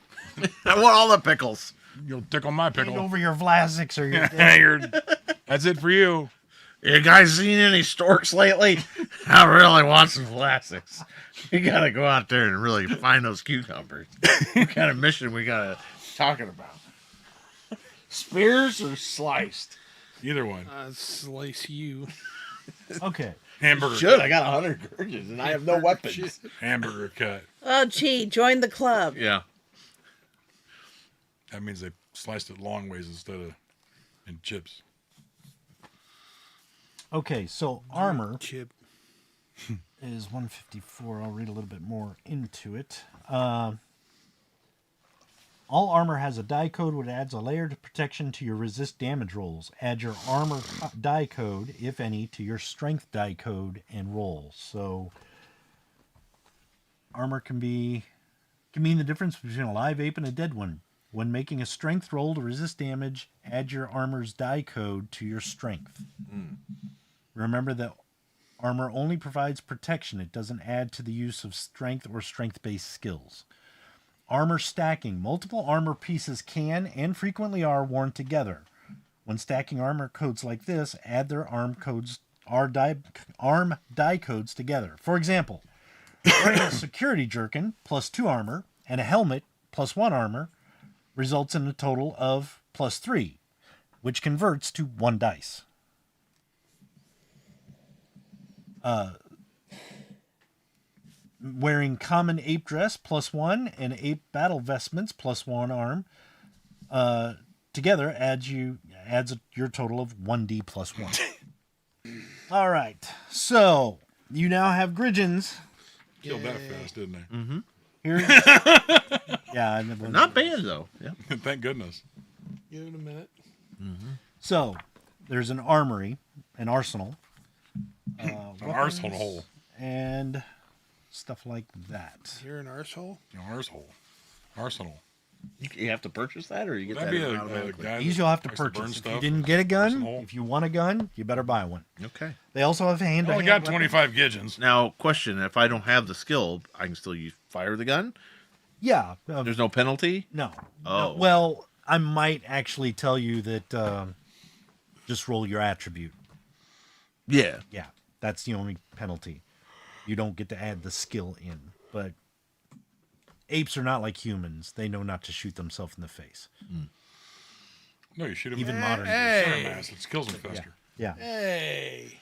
I want all the pickles. You'll tickle my Hand pickle. over your Vlasics or your... That's it for you. You guys seen any storks lately? I really want some classics. You gotta go out there and really find those cucumbers. What kind of mission we gotta talking about? Spears or sliced? Either one. Slice you. Okay. Hamburger. Should I got 100 Gridgens and I have no weapons. Hamburger cut. Oh, gee, join the club. Yeah. That means they sliced it long ways instead of in chips. Okay, so armor Chip. is 154. I'll read a little bit more into it. All armor has a die code which adds a layer of protection to your resist damage rolls. Add your armor die code, if any, to your strength die code and roll. So armor can mean the difference between a live ape and a dead one. When making a strength roll to resist damage, add your armor's die code to your strength. Remember that armor only provides protection. It doesn't add to the use of strength or strength-based skills. Armor stacking. Multiple armor pieces can and frequently are worn together. When stacking armor codes like this, add their arm die codes together. For example, wearing a security jerkin plus 2 armor and a helmet plus 1 armor results in a total of plus 3, which converts to 1 dice. Wearing common ape dress plus 1 and ape battle vestments plus 1 arm together adds your total of 1d plus 1. All right, so you now have Gridgens. Killed that fast, didn't they? Mm-hmm. Here, yeah, Not bad though. Yeah. Thank goodness. Give it a minute. So there's an armory, an arsenal, An weapons, arsehole hole. and stuff like that. You're an arsehole? Arsehole. Arsenal. You have to purchase that, or you get That'd that be a automatically? guy These that you'll have to likes burn purchase. If you stuff. didn't get a gun, Arsenal. if you want a gun, you better buy one. Okay. They also have I hand-to-hand only got weapons. 25 Gidgens. Now, question: if I don't have the skill, I can still fire the gun. Yeah. There's no penalty. No. Oh. No. Well, I might actually tell you that just roll your attribute. Yeah. Yeah. That's the only penalty. You don't get to add the skill in. But apes are not like humans. They know not to shoot themselves in the face. No, you shoot him Even in modern. center mass. It kills him faster. Yeah. Hey.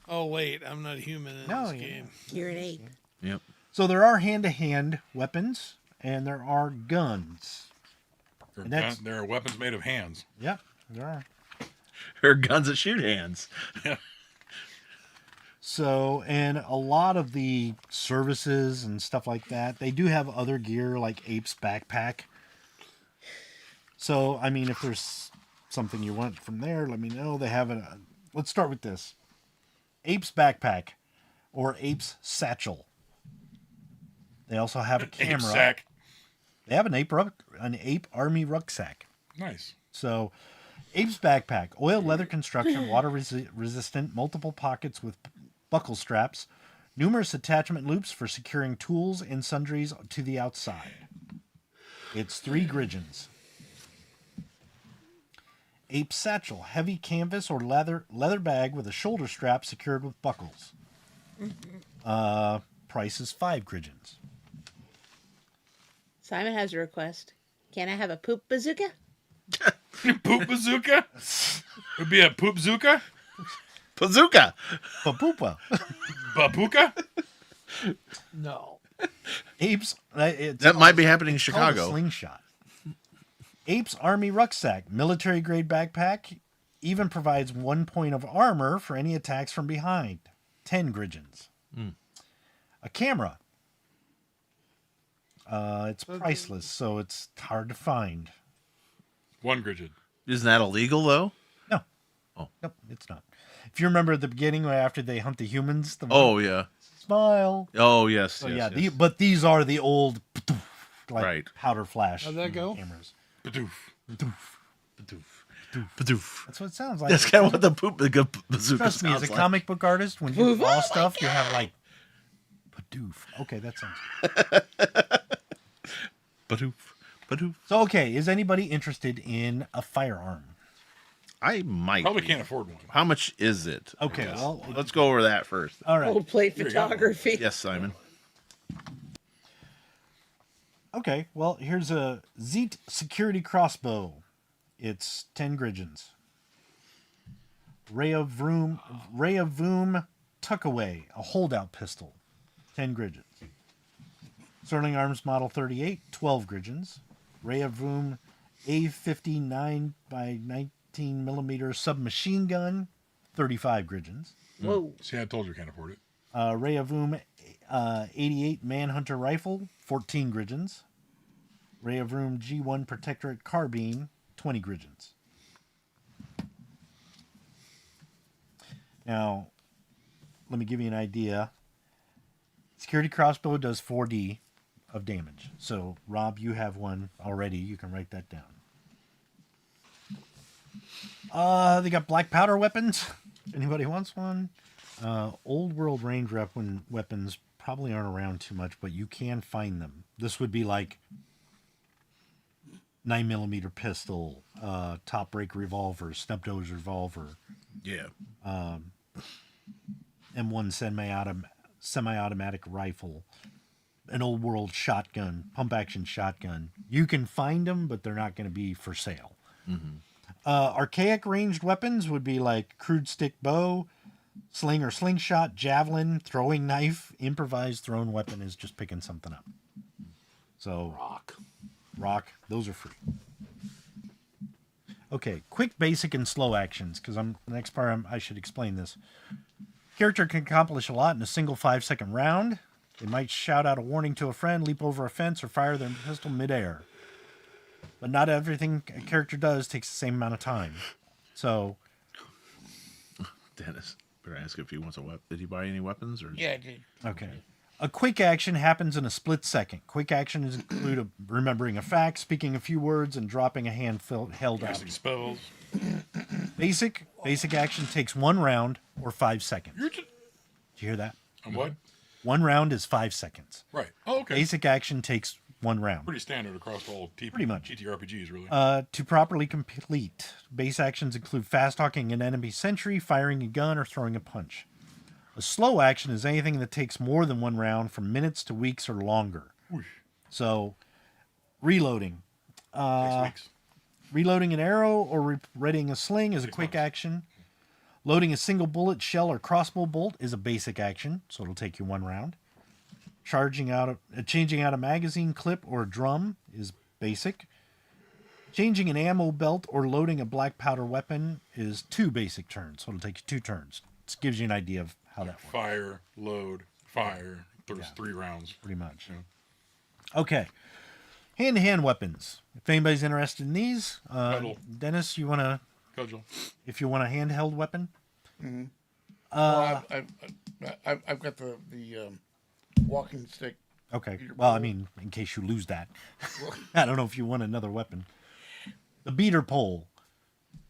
Oh, wait. I'm not human in No, this yeah. game. You're an ape. Yep. So there are hand-to-hand weapons, and there are guns. And that's- There are weapons made of hands. Yeah, there are. Or guns that shoot hands. So, and a lot of the services and stuff like that, they do have other gear like Apes Backpack. So, I mean, if there's something you want from there, let me know. They have a. Let's start with this: Apes Backpack or Apes Satchel. They also have a camera. Ape sack. They have an ape army rucksack. Nice. So, Apes Backpack, oiled leather construction, water resistant, multiple pockets with buckle straps, numerous attachment loops for securing tools and sundries to the outside. It's 3 Gridgens. Ape Satchel, heavy canvas or leather bag with a shoulder strap secured with buckles. Price is 5 Gridgens. Simon has a request. Can I have a poop bazooka? Poop bazooka? Would be a poop bazooka? Bazooka. Papoopa. Babuka? No. Apes. That might be happening in It's called a Chicago. slingshot. Apes Army Rucksack, military grade backpack, even provides 1 point of armor for any attacks from behind. 10 Gridgens. A camera. It's priceless, so it's hard to find. 1 Gridgen. Isn't that illegal though? No. Oh. Nope, it's not. If you remember at the beginning, right after they hunt the humans, Oh yeah. smile. Oh yes. So yes, yeah, yes. but these are the old like Right. powder flash. How'd that go? Cameras. Badoof. Badoof. That's what it sounds like. That's kind of what the bazooka Trust me, as a sounds like. comic book artist, when you draw stuff, you have like Badoof. Okay, that sounds. Badoof. Badoof. So okay, is anybody interested in a firearm? I might. Probably be. can't afford one. How much is it? Okay, well, Let's go over that first. all right. Old plate Here you go. photography. Yes, Simon. Okay, well, here's a Zeet security crossbow. It's 10 Gridgens. Ray of Voom Tuckaway, a holdout pistol. 10 Gridgens. Sterling Arms Model 38, 12 Gridgens. Ray of Voom A59 by 19 millimeter submachine gun, 35 Gridgens. Whoa. See, I told you I can't afford it. Ray of Voom 88 Manhunter rifle, 14 Gridgens. Ray of Voom G1 Protectorate carbine, 20 Gridgens. Now, let me give you an idea. Security crossbow does 4D of damage. So, Rob, you have one already. You can write that down. They got black powder weapons. Anybody wants one? Old world range weapons probably aren't around too much, but you can find them. This would be like 9mm pistol, top break revolver, snub nose revolver, Yeah. M1 semi-automatic rifle, an old world shotgun, pump action shotgun. You can find them, but they're not going to be for sale. Archaic ranged weapons would be like crude stick bow, sling or slingshot, javelin, throwing knife. Improvised thrown weapon is just picking something up. So rock, those are free. Okay, quick, basic, and slow actions, because the next part I should explain this. Character can accomplish a lot in a single 5-second round. They might shout out a warning to a friend, leap over a fence, or fire their pistol midair. But not everything a character does takes the same amount of time. So, Dennis, better ask if he wants a weapon. Did he buy any weapons? Or Yeah, I did. okay. A quick action happens in a split second. Quick actions include remembering a fact, speaking a few words, and dropping a hand held out. Casting spells. Basic action takes 1 round or 5 seconds. You're Did you hear that? on what? 1 round is 5 seconds. Right. Oh, okay. Basic action takes 1 round. Pretty standard across all Pretty much. TTRPGs, really. To properly complete, base actions include fast talking an enemy sentry, firing a gun, or throwing a punch. A slow action is anything that takes more than 1 round, from minutes to weeks or longer. Whoosh. So, reloading. 6 weeks. Reloading an arrow or readying a sling is a quick action. Loading a single bullet, shell, or crossbow bolt is a basic action, so it'll take you 1 round. Changing out a magazine clip or a drum is basic. Changing an ammo belt or loading a black powder weapon is 2 basic turns, so it'll take you 2 turns. This gives you an idea of how that works, Fire, load, fire. There's 3 rounds. pretty much. Yeah. Okay. Hand-to-hand weapons. If anybody's interested in these, Metal. Dennis, if you want a handheld weapon? Well, I've got the walking stick. Okay. Well, I mean, in case you lose that. I don't know if you want another weapon. The beater pole.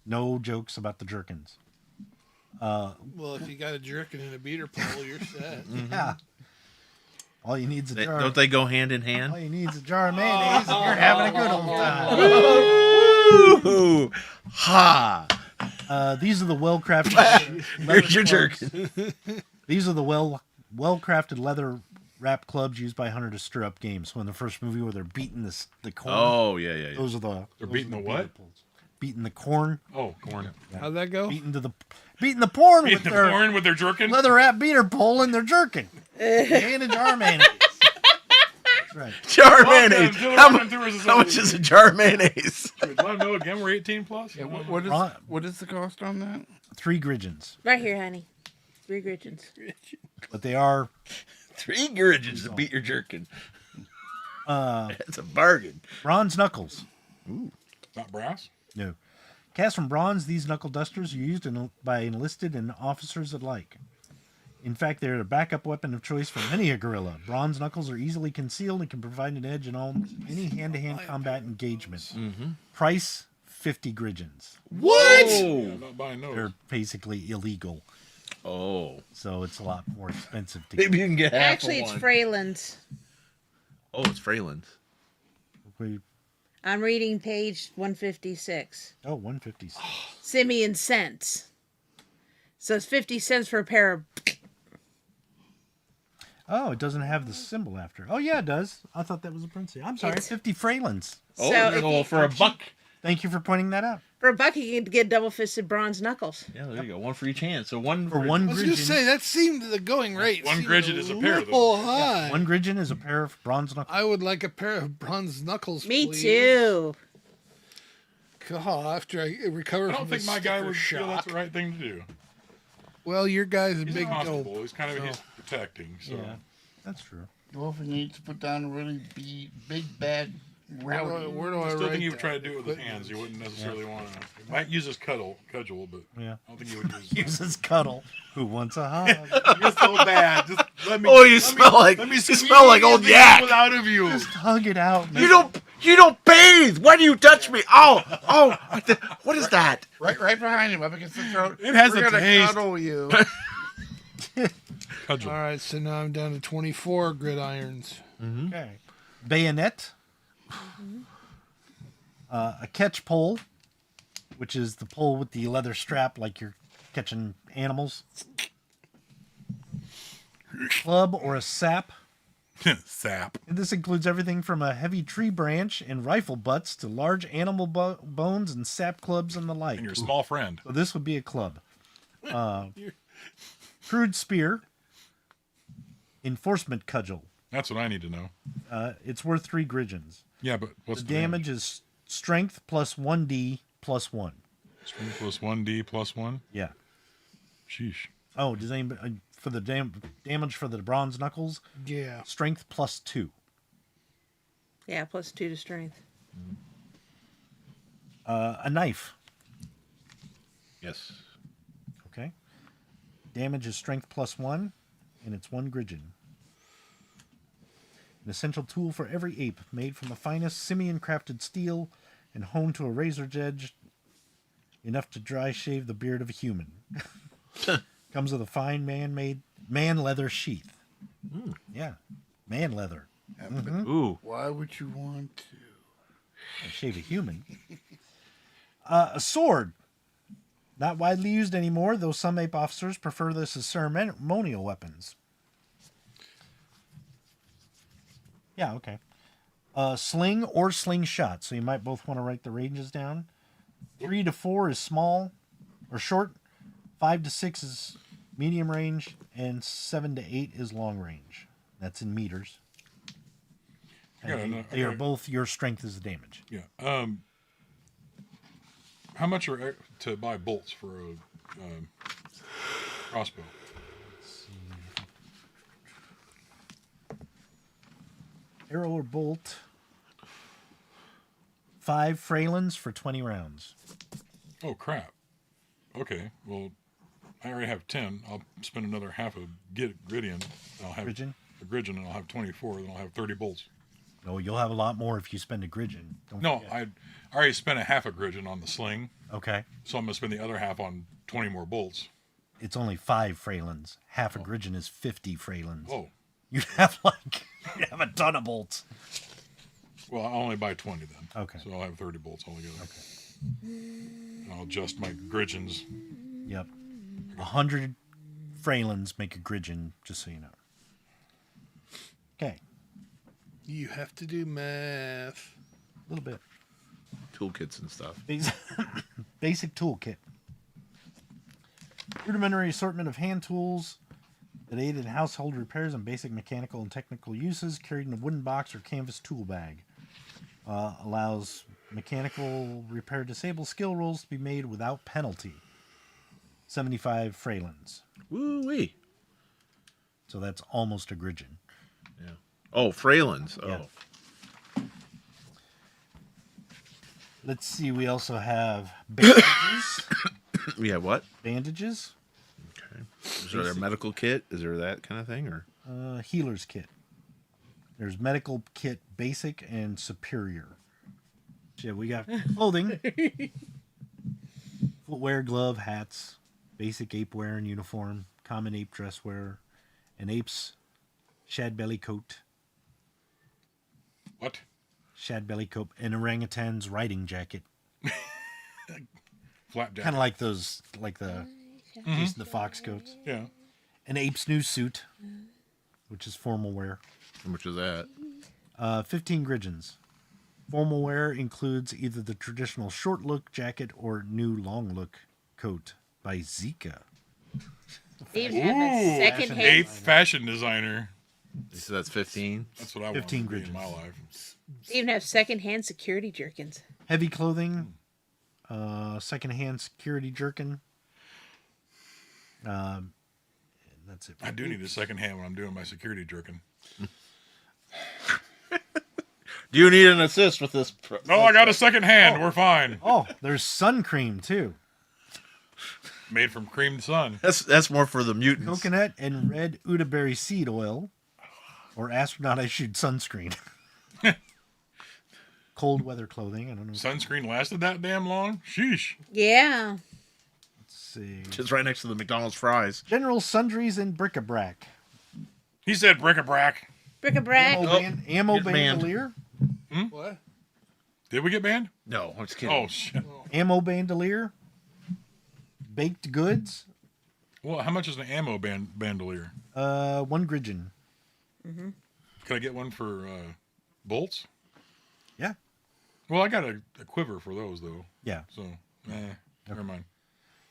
No jokes about the jerkins. Well, if you got a jerkin and a beater pole, you're set. Yeah. All you need is a jar. don't they go hand in hand? All you need is a jar of mayonnaise, and you're having a good old time. Ooh, ha! These are the well-crafted. Here's your leather clubs. jerkin. These are the well-crafted leather wrap clubs used by Hunter to stir up games. So in the first movie where they're beating the corn. Oh yeah. Those are the. They're those beating are the what? beater poles. Beating the corn. Oh, corn. How'd that go? Beating the porn Beating with the their corn with their jerkin. leather wrap beater pole and their jerkin. And a jar of mayonnaise. That's right. Jar of Welcome mayonnaise. to the How, Raconteur Society. how much is a jar of mayonnaise? Let them know again. We're 18 plus. Yeah, Ron- what is the cost on that? 3 Gridgens, Right here, honey. 3 Gridgens. but they are 3 Gridgens to beat your jerkin. It's a bargain. Bronze knuckles. Not brass? No. Cast from bronze, these knuckle dusters are used by enlisted and officers alike. In fact, they're a backup weapon of choice for many a guerrilla. Bronze knuckles are easily concealed and can provide an edge in almost any hand-to-hand combat engagement. Mm-hmm. Price, 50 Gridgens. What? Yeah, Oh. I'm not buying those. They're basically illegal, Oh. so it's a lot more expensive to Maybe you can get half Actually, of it's one. Freyland's. Oh, it's Freyland's. get. I'm reading page 156. Oh, 156. Simian cents. So it's 50 cents for a pair of. Oh, it doesn't have the symbol after. Oh, yeah, it does. I thought that was a parenthesis. I'm sorry, It's- 50 Freylands. Oh, So if well, you- for a buck. Thank you for pointing that out. For a buck, you can get double-fisted bronze knuckles. Yeah, there you go. One for each hand. So one For one I was going to Gridgen, say, that seemed the going rate. One seemed Gridgen is a pair of them. little high. one Gridgen is a pair of bronze knuckles. I would like a pair of bronze knuckles, Me please. too. God, after I recover I from don't think this my guy sticker would feel that's shock. the right thing to do. Well, your guy's a He's big a constable. dope. He's kind of so- he's protecting. So Yeah, that's true. Well, if he needs to put down a really big bad rowdy. Where do I I still write think he would that? try to do it with his hands. He wouldn't necessarily want to. He might use his cudgel, but Yeah. I don't think he would use. Uses cuddle. Who wants a hug? You're so bad. Just let me. Oh, you smell like you smell like old yak. Out of you. Just hug it out. Man. You don't bathe. Why do you touch me? Oh, what is that? Right behind him, up against the throat. It has We're a gonna taste. cuddle you. Cudgel. All right, so now I'm down to 24 gridirons. Okay. Bayonet. A catch pole, which is the pole with the leather strap, like you're catching animals. Club or a sap. Sap. And this includes everything from a heavy tree branch and rifle butts to large animal bones and sap clubs and the like. And your small friend. So this would be a club. Crude spear. Enforcement cudgel. That's what I need to know. It's worth 3 Gridgens. Yeah, but what's The damage is strength plus 1d plus 1. Strength plus 1d plus 1. Yeah. Sheesh. Oh, does anybody for the damage for the bronze knuckles? Yeah. Strength plus 2. Yeah, plus 2 to strength. A knife. Yes. Okay. Damage is strength plus 1, and it's 1 Gridgen. An essential tool for every ape, made from the finest Simian crafted steel and honed to a razor's edge, enough to dry shave the beard of a human. Comes with a fine man leather sheath. Yeah, man leather. Ooh. Why would you want to? Shave a human. A sword. Not widely used anymore, though some ape officers prefer this as ceremonial weapons. Yeah, okay. Sling or slingshot, so you might both want to write the ranges down. 3 to 4 is small or short. 5 to 6 is medium range, and 7 to 8 is long range. That's in meters. And they are both your strength is the damage. Yeah. How much are to buy bolts for a crossbow? Arrow or bolt. 5 Freylands for 20 rounds. Oh crap. Okay. Well, I already have 10. I'll spend another half a Gridgen. I'll have Gridgen? a Gridgen, and I'll have 24. Then I'll have 30 bolts. No, you'll have a lot more if you spend a Gridgen. Don't No, forget. I already spent a half a Gridgen on the sling, Okay. so I'm gonna spend the other half on 20 more bolts. It's only 5 Freylands. Half a Gridgen is 50 Freylands. Oh. You'd have a ton of bolts. Well, I'll only buy 20 then. Okay. So I'll have 30 bolts altogether. Okay. And I'll adjust my Gridgens. Yep. 100 Freylands make a Gridgen, just so you know. Okay. You have to do math. A little bit. Toolkits and stuff. Basic toolkit. Rudimentary assortment of hand tools that aid in household repairs and basic mechanical and technical uses, carried in a wooden box or canvas tool bag. Allows mechanical repair disabled skill rolls to be made without penalty. 75 Freylands. Woo-wee. So that's almost a Gridgen. Yeah. Oh, Freylands. Oh. Yeah. Let's see. We also have bandages. We have what? Bandages. Okay. Is there a medical kit? Is there that kind of thing, or Healer's kit. There's medical kit basic and superior. Yeah, we got clothing, footwear, glove, hats, basic ape wear and uniform, common ape dress wear, an ape's shad belly coat. What? Shad belly coat, an orangutan's riding jacket. Flap jacket. Kind of like those, like the Jason the Fox coats. Yeah. An ape's new suit, which is formal wear. how much is that? 15 Gridgens. Formal wear includes either the traditional short look jacket or new long look coat by Zika. They even have a second Ape hand. fashion designer. So that's 15. That's what I 15 want to be in my Gridgens. life. They even have second hand security jerkins. Heavy clothing, secondhand security jerkin. And that's it. I do need a second hand when I'm doing my security jerking. Do you need an assist with this? No, I got a second hand. We're fine. Oh, there's sun cream too. Made from creamed sun. That's more for the mutants. Coconut and red Udaberry seed oil, or astronaut issued sunscreen. Cold weather clothing. I don't know. Sunscreen lasted that damn long? Sheesh. Yeah. Let's see. Just right next to the McDonald's fries. General sundries and bric-a-brac. He said bric-a-brac. Bric-a-brac. Ammo get banned. bandolier. What? Did we get banned? No, I'm just kidding. Oh, shit. Ammo bandolier. Baked goods. Well, how much is an ammo bandolier? 1 Gridgen. Can I get one for bolts? Yeah. Well, I got a quiver for those, though. Yeah. So, never mind.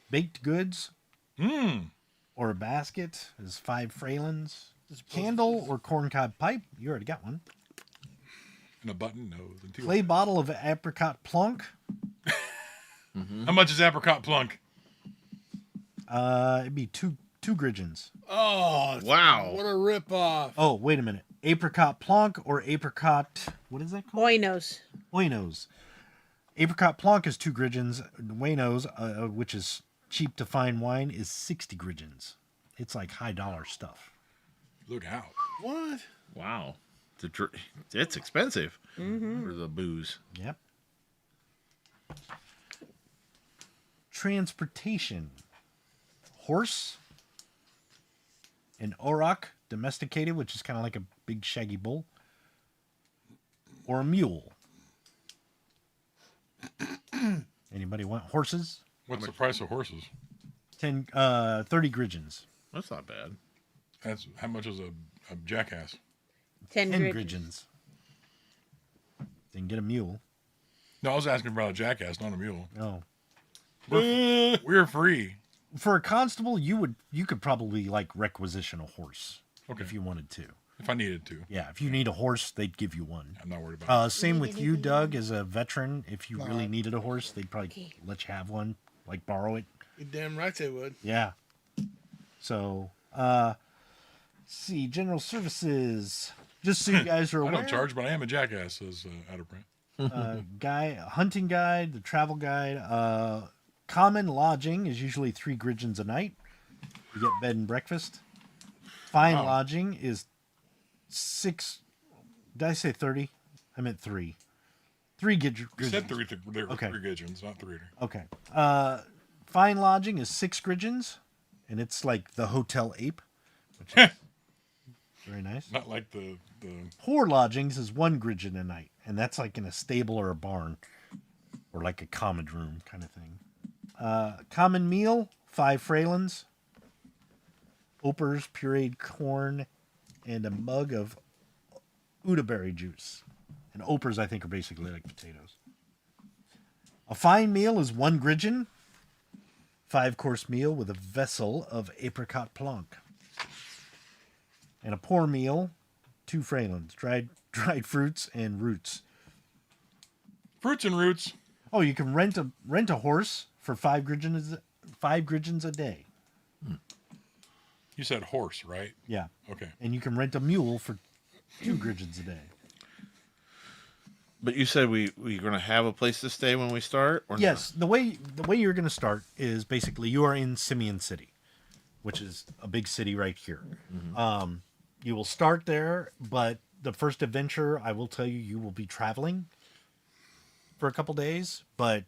Baked goods Mmm. or a basket is 5 Fralins. Candle or corncob pipe. You already got one. And a button nose. And Clay bottle of apricot plonk. How much is apricot plunk? It'd be two Gridgens. Oh, Wow. what a ripoff. Oh, wait a minute. Apricot plonk or apricot. What is that called? Oinos. Oinos. Apricot plonk is 2 Gridgens. Oinos, which is cheap to find wine, is 60 Gridgens. It's like high dollar stuff. Look out. What? Wow. It's expensive for the booze. Yep. Transportation. Horse. An auroch, domesticated, which is kind of like a big shaggy bull. Or a mule. Anybody want horses? What's the price of horses? 30 Gridgens. That's not bad. That's how much is a jackass? 10 10 Gridgens. Gridgens. Then get a mule. No, I was asking about a jackass, not a mule. Oh. We're free. For a constable, you could probably like requisition a horse Okay. if you wanted to. If I needed to. Yeah, if you need a horse, they'd give you one. I'm not worried about it. Same with you, Doug, as a veteran. If you really needed a horse, they'd probably let you have one, like borrow it. You damn right they would. Yeah. So, see, general services. Just so you guys are I aware. don't charge, but I am a jackass, says out of print. Hunting guide, the travel guide. Common lodging is usually 3 Gridgens a night. You get bed and breakfast. Fine lodging is 6. Did I say 30? I meant 3. 3 You said Gridgens. there were Okay. 3 Gidgeons, not 3. Okay. Fine lodging is 6 Gridgens, and it's like the Hotel Ape, which is very nice. Not like the Poor lodgings is 1 Gridgen a night, and that's like in a stable or a barn, or like a common room kind of thing. Common meal, 5 Fralins, Opers, pureed corn, and a mug of Udaberry juice. And Opers, I think, are basically like potatoes. A fine meal is 1 Gridgen, 5-course meal with a vessel of apricot plonk. And a poor meal, 2 Fralins, dried fruits and roots. fruits and roots. Oh, you can rent a horse for 5 Gridgens a day. You said horse, right? Yeah. Okay. And you can rent a mule for 2 Gridgens a day. But you said we're going to have a place to stay when we start? Or Yes, the way you're going to start is basically you are in Simian City, which is a big city right here. You will start there, but the first adventure, I will tell you, you will be traveling for a couple days, but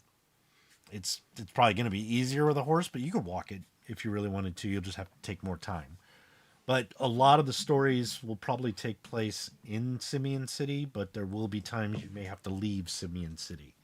it's probably going to be easier with a horse, but you could walk it if you really wanted to. You'll just have to take more time. But a lot of the stories will probably take place in Simian City, but there will be times you may have to leave Simian City.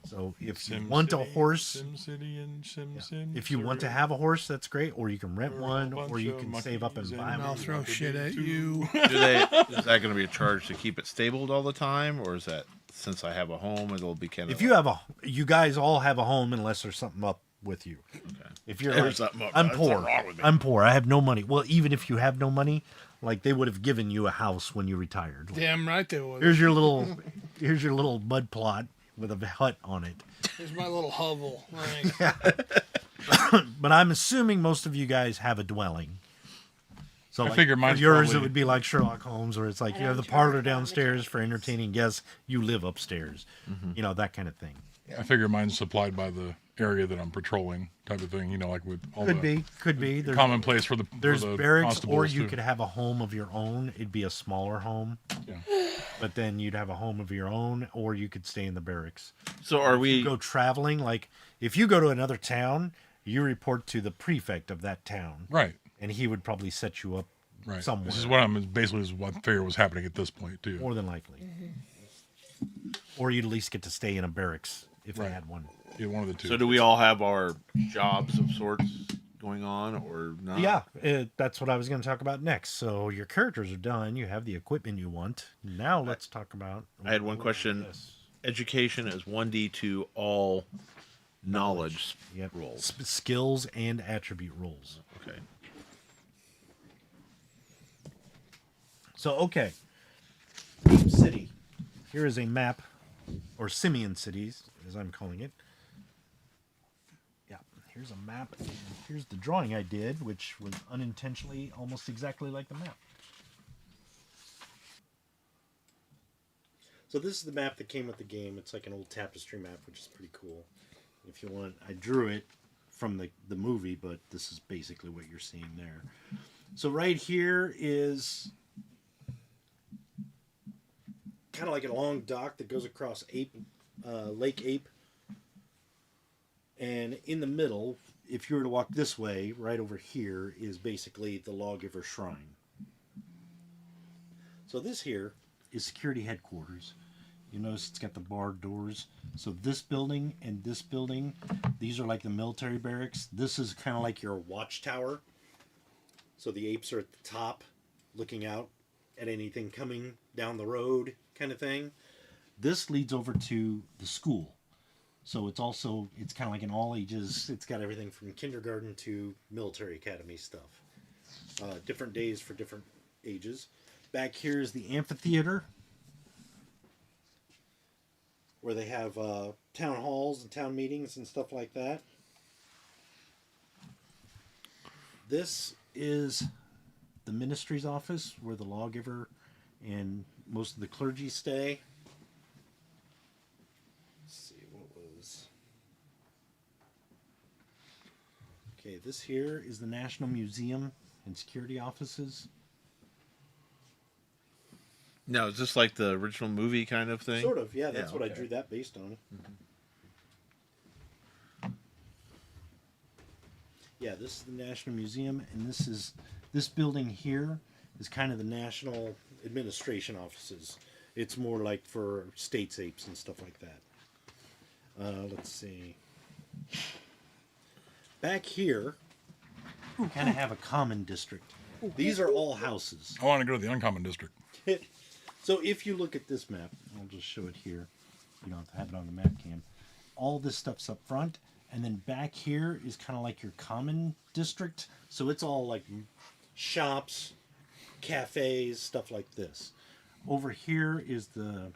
So if you want a horse, Sim City and Sim. if you want to have a horse, that's great. Or you can rent one, or you can save up and monkeys buy and one. I'll throw shit at you. is that going to be a charge to keep it stabled all the time? Or is that, since I have a home, it'll be kind of... If you guys all have a home, unless there's something up with you. Okay. If you're There's like, something up. I'm There's poor. something wrong with me. I'm poor. I have no money. Well, even if you have no money, like they would have given you a house when you retired. Like, Damn right they would. here's your little mud plot with a hut on it. Here's my little hovel. Like, But I'm assuming most of you guys have a dwelling. So I like, figure for mine's yours probably- it would be like Sherlock Holmes, where it's like you have the parlor downstairs for entertaining guests. You live upstairs. You know, that kind of thing. I figure mine's supplied by the area that I'm patrolling, type of thing. You know, like with all Could the be. There's, commonplace for the there's for the barracks, constables, or you too. could have a home of your own. It'd be a smaller home, Yeah. but then you'd have a home of your own, or you could stay in the barracks. So are we... Go traveling, like if you go to another town, you report to the prefect of that town, Right. and he would probably set you up Right. somewhere. This is what I'm basically is what I figure was happening at this point too. More than likely. Or you'd at least get to stay in a barracks if Right. they had one. Yeah, one of the two. So do we all have our jobs of sorts going on, or not? Yeah, that's what I was going to talk about next. So your characters are done. You have the equipment you want. Now let's talk about... I had one question. Yes. Education is 1D to all knowledge Yep. rolls. Skills and attribute rolls. Okay. So, okay. Ape City. Here is a map, or Simian Cities, as I'm calling it. Yeah, here's a map. And here's the drawing I did, which was unintentionally almost exactly like the map. So this is the map that came with the game. It's like an old tapestry map, which is pretty cool. If you want, I drew it from the movie, but this is basically what you're seeing there. So right here is kind of like a long dock that goes across Lake Ape. And in the middle, if you were to walk this way, right over here, is basically the Lawgiver Shrine. So this here is security headquarters. You notice it's got the barred doors. So this building and this building, these are like the military barracks. This is kind of like your watchtower. So the apes are at the top, looking out at anything coming down the road, kind of thing. This leads over to the school. So it's kind of like an all ages. It's got everything from kindergarten to military academy stuff. Different days for different ages. Back here is the amphitheater, where they have town halls and town meetings and stuff like that. This is the ministry's office, where the lawgiver and most of the clergy stay. Let's see, what was... Okay, this here is the National Museum and security offices. Now, is this like the original movie kind of thing? Sort of, yeah, that's what I okay. drew that based on. Yeah, this is the National Museum, and this building here is kind of the National Administration offices. It's more like for states apes and stuff like that. Let's see. Back here, we kind of have a common district. These are all houses. I want to go to the uncommon district. So if you look at this map, I'll just show it here. You don't have to have it on the map cam. All this stuff's up front, and then back here is kind of like your common district. So it's all like shops, cafes, stuff like this. Over here is the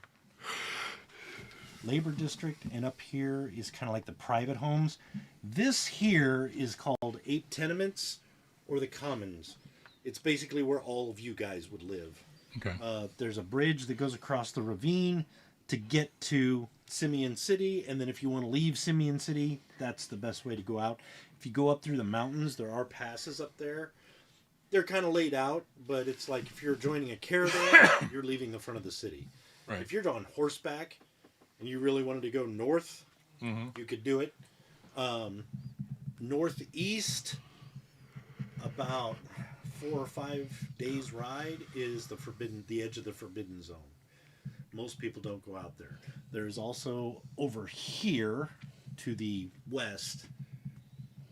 labor district, and up here is kind of like the private homes. This here is called Ape Tenements, or the Commons. It's basically where all of you guys would live. Okay. There's a bridge that goes across the ravine. to get to Simian City, and then if you want to leave Simian City, that's the best way to go out. If you go up through the mountains, there are passes up there. They're kind of laid out, but it's like if you're joining a caravan, you're leaving the front of the city. Right. If you're on horseback and you really wanted to go north, you could do it. Northeast, about 4 or 5 days ride, is the edge of the forbidden zone. Most people don't go out there. There's also over here to the west,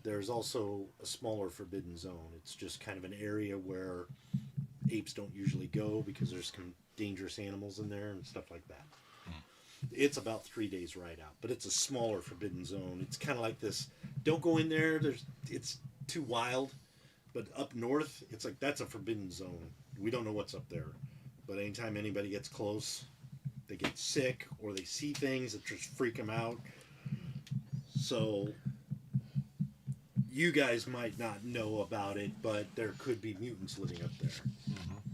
there's also a smaller forbidden zone. It's just kind of an area where apes don't usually go because there's some dangerous animals in there and stuff like that. It's about 3 days ride out, but it's a smaller forbidden zone. It's kind of like this. Don't go in there. It's too wild. But up north, it's like that's a forbidden zone. We don't know what's up there. But anytime anybody gets close, they get sick or they see things that just freak them out. So you guys might not know about it, but there could be mutants living up there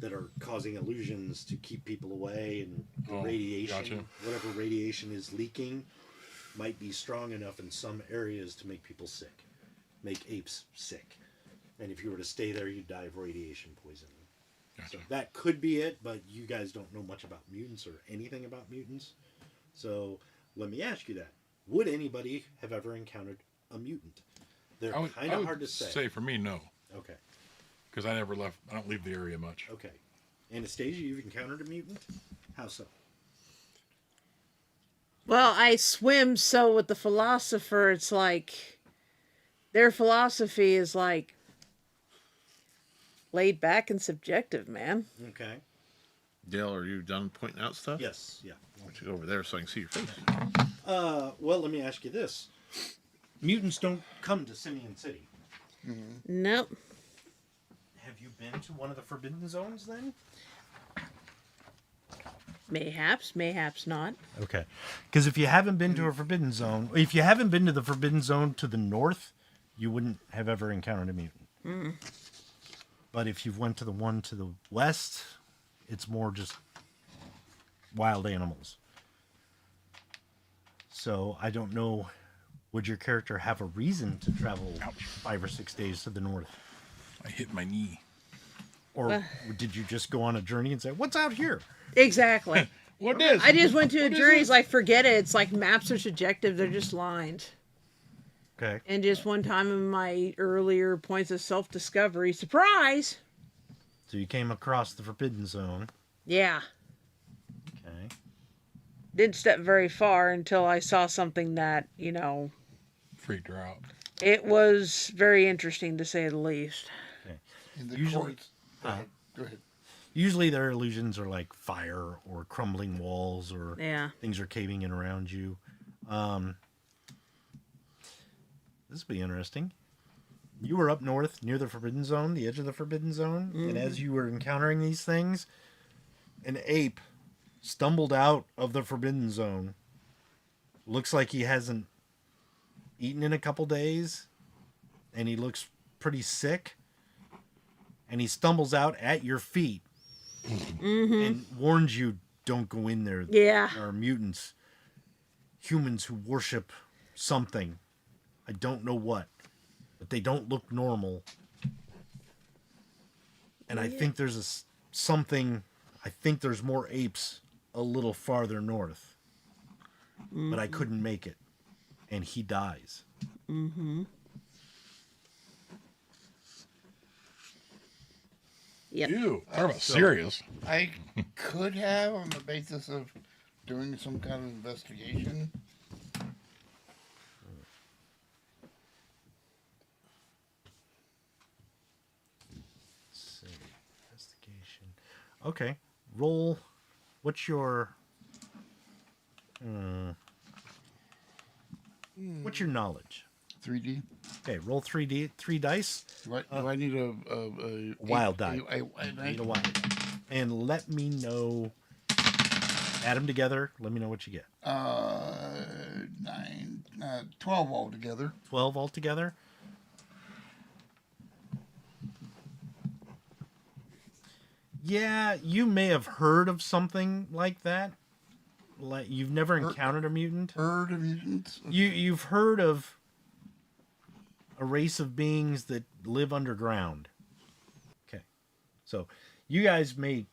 that are causing illusions to keep people away, and radiation, gotcha. whatever radiation is leaking, might be strong enough in some areas to make people sick, make apes sick. And if you were to stay there, you'd die of radiation poisoning. Gotcha. So that could be it, but you guys don't know much about mutants or anything about mutants. So let me ask you that. Would anybody have ever encountered a mutant? They're kind of hard to say. Say for me, no. Okay. Because I don't leave the area much. Okay. Anastasia, you've encountered a mutant? How so? Well, I swim, so with the philosopher, it's like their philosophy is like laid back and subjective, man. Okay. Dale, are you done pointing out stuff? Yes, yeah. Why don't you go over there so I can see your face? Well, let me ask you this. Mutants don't come to Simian City. Nope. Have you been to one of the Forbidden Zones then? Mayhaps, mayhaps not. Okay. Because if you haven't been to a Forbidden Zone, if you haven't been to the Forbidden Zone to the north, you wouldn't have ever encountered a mutant. But if you've went to the one to the west, it's more just wild animals. So I don't know, would your character have a reason to travel 5 or 6 days to the north? I hit my knee. Or did you just go on a journey and say, what's out here? Exactly. What is? I just went to a What is journey. it? It's like, forget it. It's like maps are subjective. They're just lines. Okay. And just one time in my earlier points of self-discovery, surprise! So you came across the Forbidden Zone. Yeah. Okay. Didn't step very far until I saw something that, Freaked her out. it was very interesting to say the least. In the Usually- courts. Go ahead. Usually their illusions are like fire or crumbling walls or Yeah. things are caving in around you. This will be interesting. You were up north near the Forbidden Zone, the edge of the Forbidden Zone, and as you were encountering these things, an ape stumbled out of the Forbidden Zone. Looks like he hasn't eaten in a couple days, and he looks pretty sick. And he stumbles out at your feet and warns you, don't go in there. Yeah. There are mutants, humans who worship something. I don't know what, but they don't look normal. And I think there's I think there's more apes a little farther north. But I couldn't make it. And he dies. Yep. Ew. Talk about serious. I could have on the basis of doing some kind of investigation. Let's see. Investigation. Okay. Roll. What's your what's your knowledge? 3D. Okay, roll 3 dice. Do I need a Wild die. A Need a wild. And let me know. Add them together. Let me know what you get. 12 altogether. 12 altogether. Yeah, you may have heard of something like that. like you've never encountered a mutant? Herd of mutants. You've heard of a race of beings that live underground. Okay. So you guys may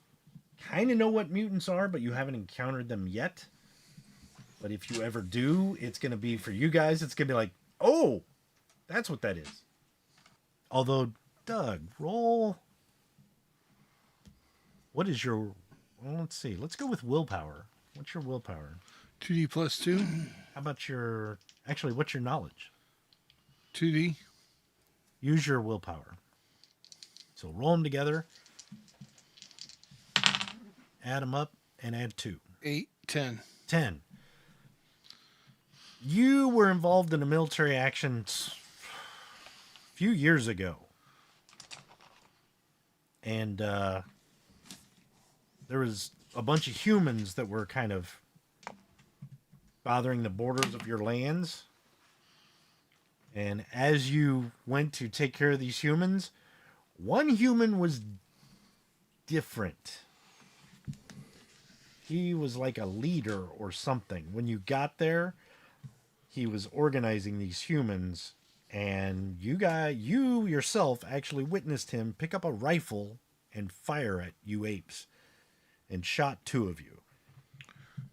kind of know what mutants are, but you haven't encountered them yet. But if you ever do, it's going to be for you guys. It's going to be like, oh, that's what that is. Although, Doug, roll. What is your... Well, let's see. Let's go with willpower. What's your willpower? 2D plus 2. How about your... Actually, what's your knowledge? 2D. Use your willpower. So roll them together. Add them up and add 2. 8, 10. 10. You were involved in a military action a few years ago. And there was a bunch of humans that were kind of bothering the borders of your lands. And as you went to take care of these humans, one human was different. He was like a leader or something. When you got there, he was organizing these humans, and you yourself actually witnessed him pick up a rifle and fire at you apes and shot 2 of you.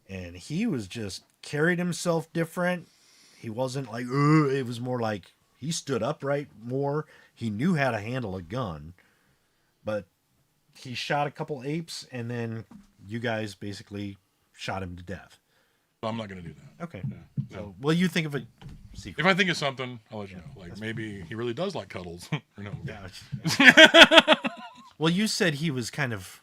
And he was just carried himself different. He wasn't like, ugh. It was more like he stood upright more. He knew how to handle a gun, but he shot a couple apes, and then you guys basically shot him to death. I'm not going to do that. Okay. No. So, well, you think of a secret. If I think of something, I'll let you know. Like maybe he really does like cuddles. Or no. Yeah. Well, you said he was kind of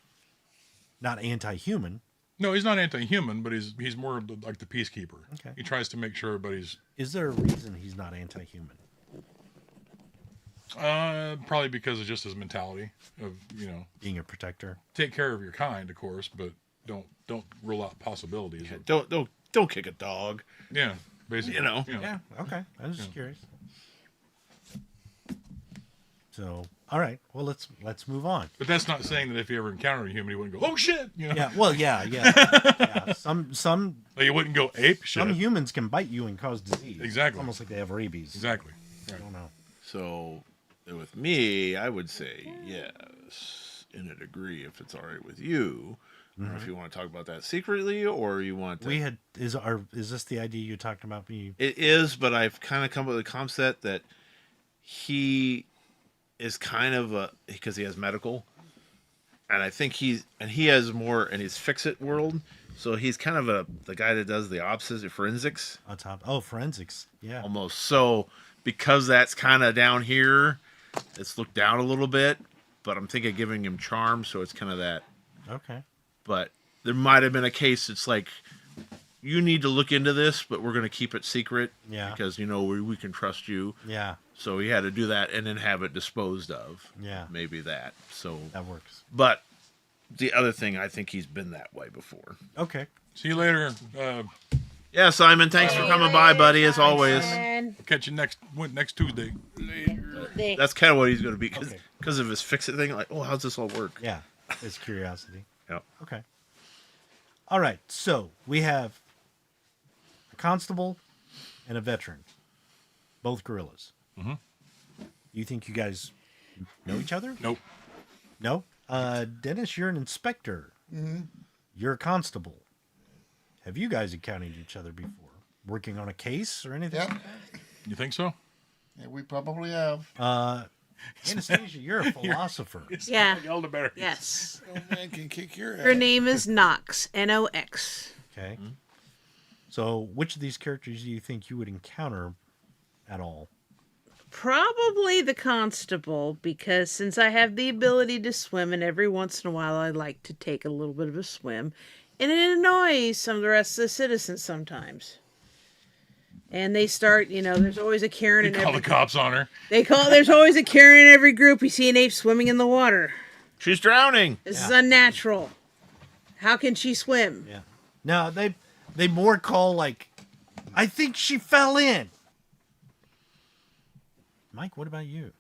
not anti-human. No, he's not anti-human, but he's more like the peacekeeper. Okay. He tries to make sure everybody's... Is there a reason he's not anti-human? Probably because of just his mentality of, Being a protector. take care of your kind, of course, but don't rule out possibilities. Don't kick a dog. Yeah, basically. Yeah, okay. I was just curious. So, all right. Well, let's move on. But that's not saying that if he ever encountered a human, he wouldn't go, "Oh shit!" Yeah. Well, yeah. Some Like he wouldn't go ape shit. some humans can bite you and cause disease. Exactly. It's almost like they have rabies. Exactly. I don't know. So with me, I would say yes, in a degree, if it's all right with you. Or if you want to talk about that secretly, or you want to... Is this the idea you talked about? Me? It is, but I've kind of come up with a concept that he is kind of because he has medical, and I think he has more in his fix-it world, so he's kind of the guy that does the opposite, forensics. On top. Oh, forensics. Yeah. Almost. So because that's kind of down here, it's looked down a little bit, but I'm thinking of giving him charm, so it's kind of that. Okay. But there might have been a case it's like, you need to look into this, but we're going to keep it secret. Yeah. Because, we can trust you. Yeah. So he had to do that and then have it disposed of. Yeah. Maybe that. So That works. But the other thing, I think he's been that way before. Okay. See you later. Yeah, Simon, thanks for coming by, buddy, as always. Catch you next Tuesday. That's kind of what he's going to be Okay. because of his fix-it thing. Like, how's this all work? Yeah. It's curiosity. Yeah. Okay. All right. So we have a constable and a veteran, both gorillas. Mhm. You think you guys know each other? Nope. No. Dennis, you're an inspector. Mm-hmm. You're a constable. Have you guys encountered each other before? Working on a case or anything? Yep. You think so? Yeah, we probably have. Anastasia, you're a philosopher. Yeah. Like elderberry. Yes. No man can kick your ass. Her name is Nox. Nox. Okay. So, which of these characters do you think you would encounter at all? Probably the constable, because since I have the ability to swim, and every once in a while I like to take a little bit of a swim, and it annoys some of the rest of the citizens sometimes. And they start, there's always a Karen in Call every the cops on her. there's always a Karen in every group. You see an ape swimming in the water. She's drowning. This is unnatural. How can she swim? Yeah. No, they more call like, I think she fell in. Mike, what about you?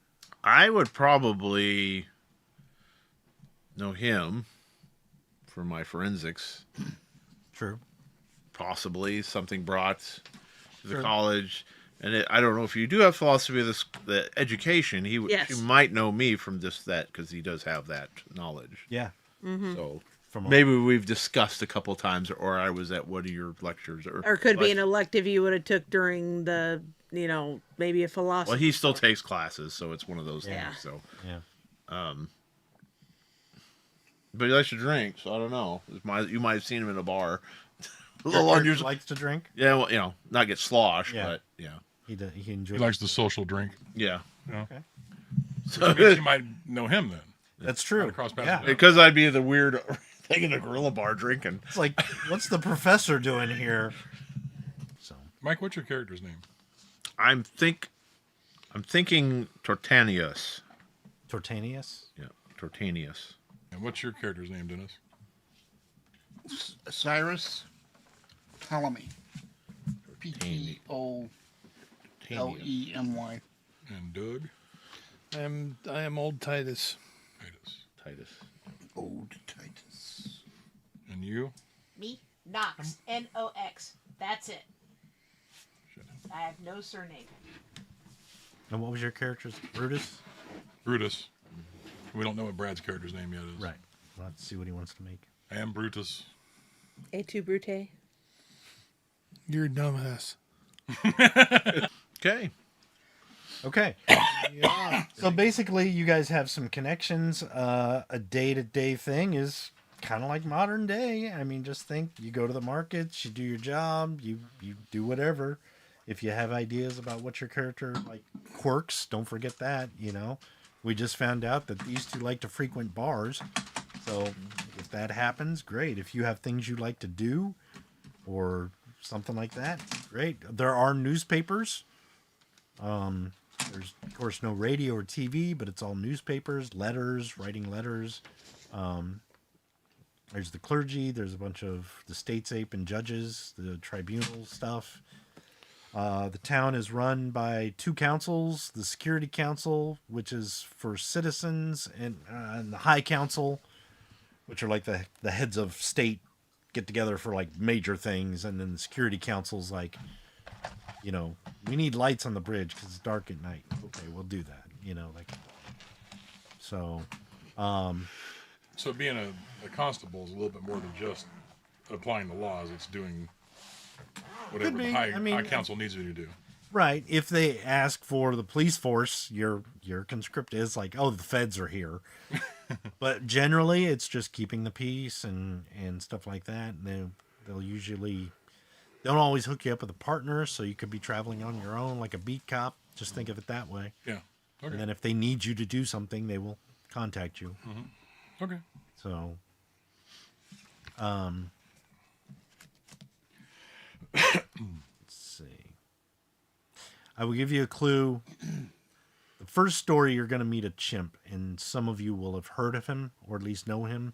I would probably know him for my forensics. True. possibly something brought to the college. And I don't know if you do have philosophy of the education. Yes. He might know me from that because he does have that knowledge. Yeah. So From maybe we've discussed a couple times, or I was at one of your lectures, Or could be an elective you would have took during the, maybe a philosophy. Well, he still takes classes, so it's one of those Yeah. things. So, yeah. but he likes to drink, so I don't know. You might have seen him in a bar. A Your little character unusual. likes to drink. Yeah, well, not get sloshed, Yeah. but yeah, He enjoys. He likes the social drink. yeah. Okay. So Which means you might know him then. That's true. Cross paths Yeah. with him. because I'd be the weird thing in a gorilla bar drinking. It's like, what's the professor doing here? So Mike, what's your character's name? I'm thinking Tortanius. Tortanius. Yeah, Tortanius. And what's your character's name, Dennis? Cyrus Ptolemy. Ptolemy. And Doug? I am old Titus. Titus. Old Titus. And you? Me? Nox. N-O-X. That's it. I have no surname. And what was your character's? Brutus. Brutus. We don't know what Brad's character's name yet is. Right. We'll have to see what he wants to make. I am Brutus. Et tu, Brute? You're a dumbass. Okay. Okay. So basically, you guys have some connections. A day-to-day thing is kind of like modern day. I mean, just think you go to the markets, you do your job, you do whatever. If you have ideas about what your character, like quirks, don't forget that, We just found out that these two like to frequent bars. So if that happens, great. If you have things you like to do or something like that, great. There are newspapers. There's, of course, no radio or TV, but it's all newspapers, letters, writing letters. There's the clergy. There's a bunch of the state's ape and judges, the tribunal stuff. The town is run by two councils, the Security Council, which is for citizens, and the High Council, which are like the heads of state get together for like major things. And then the Security Council's like, we need lights on the bridge because it's dark at night. Okay, we'll do that. So being a constable is a little bit more than just applying the laws. It's doing whatever Could be. the high, I mean, high council needs you to do. right. If they ask for the police force, your conscript is like, oh, the feds are here. But generally, it's just keeping the peace and stuff like that. And they'll usually don't always hook you up with a partner, so you could be traveling on your own like a beat cop. Just think of it that way. Yeah. Okay. And then if they need you to do something, they will contact you. Okay. So, let's see. I will give you a clue. The first story, you're going to meet a chimp, and some of you will have heard of him, or at least know him.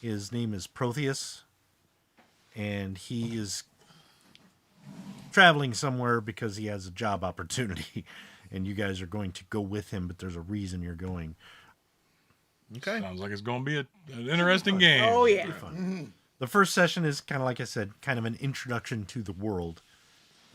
His name is Protheus, and he is traveling somewhere because he has a job opportunity, and you guys are going to go with him, but there's a reason you're going. Okay. Sounds like it's going to be an interesting game. Oh, yeah. The first session is kind of like I said, kind of an introduction to the world,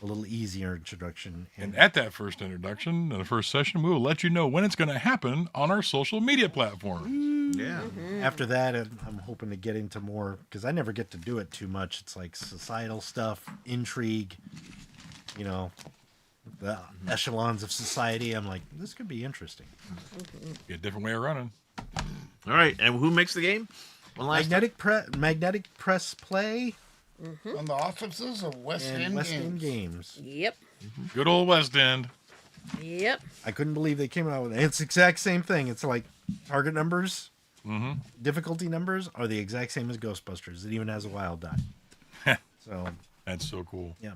a little easier introduction. And at that first introduction, in the first session, we will let you know when it's going to happen on our social media platforms. Yeah. After that, I'm hoping to get into more, because I never get to do it too much. It's like societal stuff, intrigue, the echelons of society. I'm like, this could be interesting. Be a different way of running. All right. And who makes the game? One last Magnetic Press Play On the offices of West and End West Games. End Games. Yep. Good old West End. Yep. I couldn't believe they came out with it. It's the exact same thing. It's like target numbers, difficulty numbers are the exact same as Ghostbusters. It even has a wild die. So That's so cool. yeah.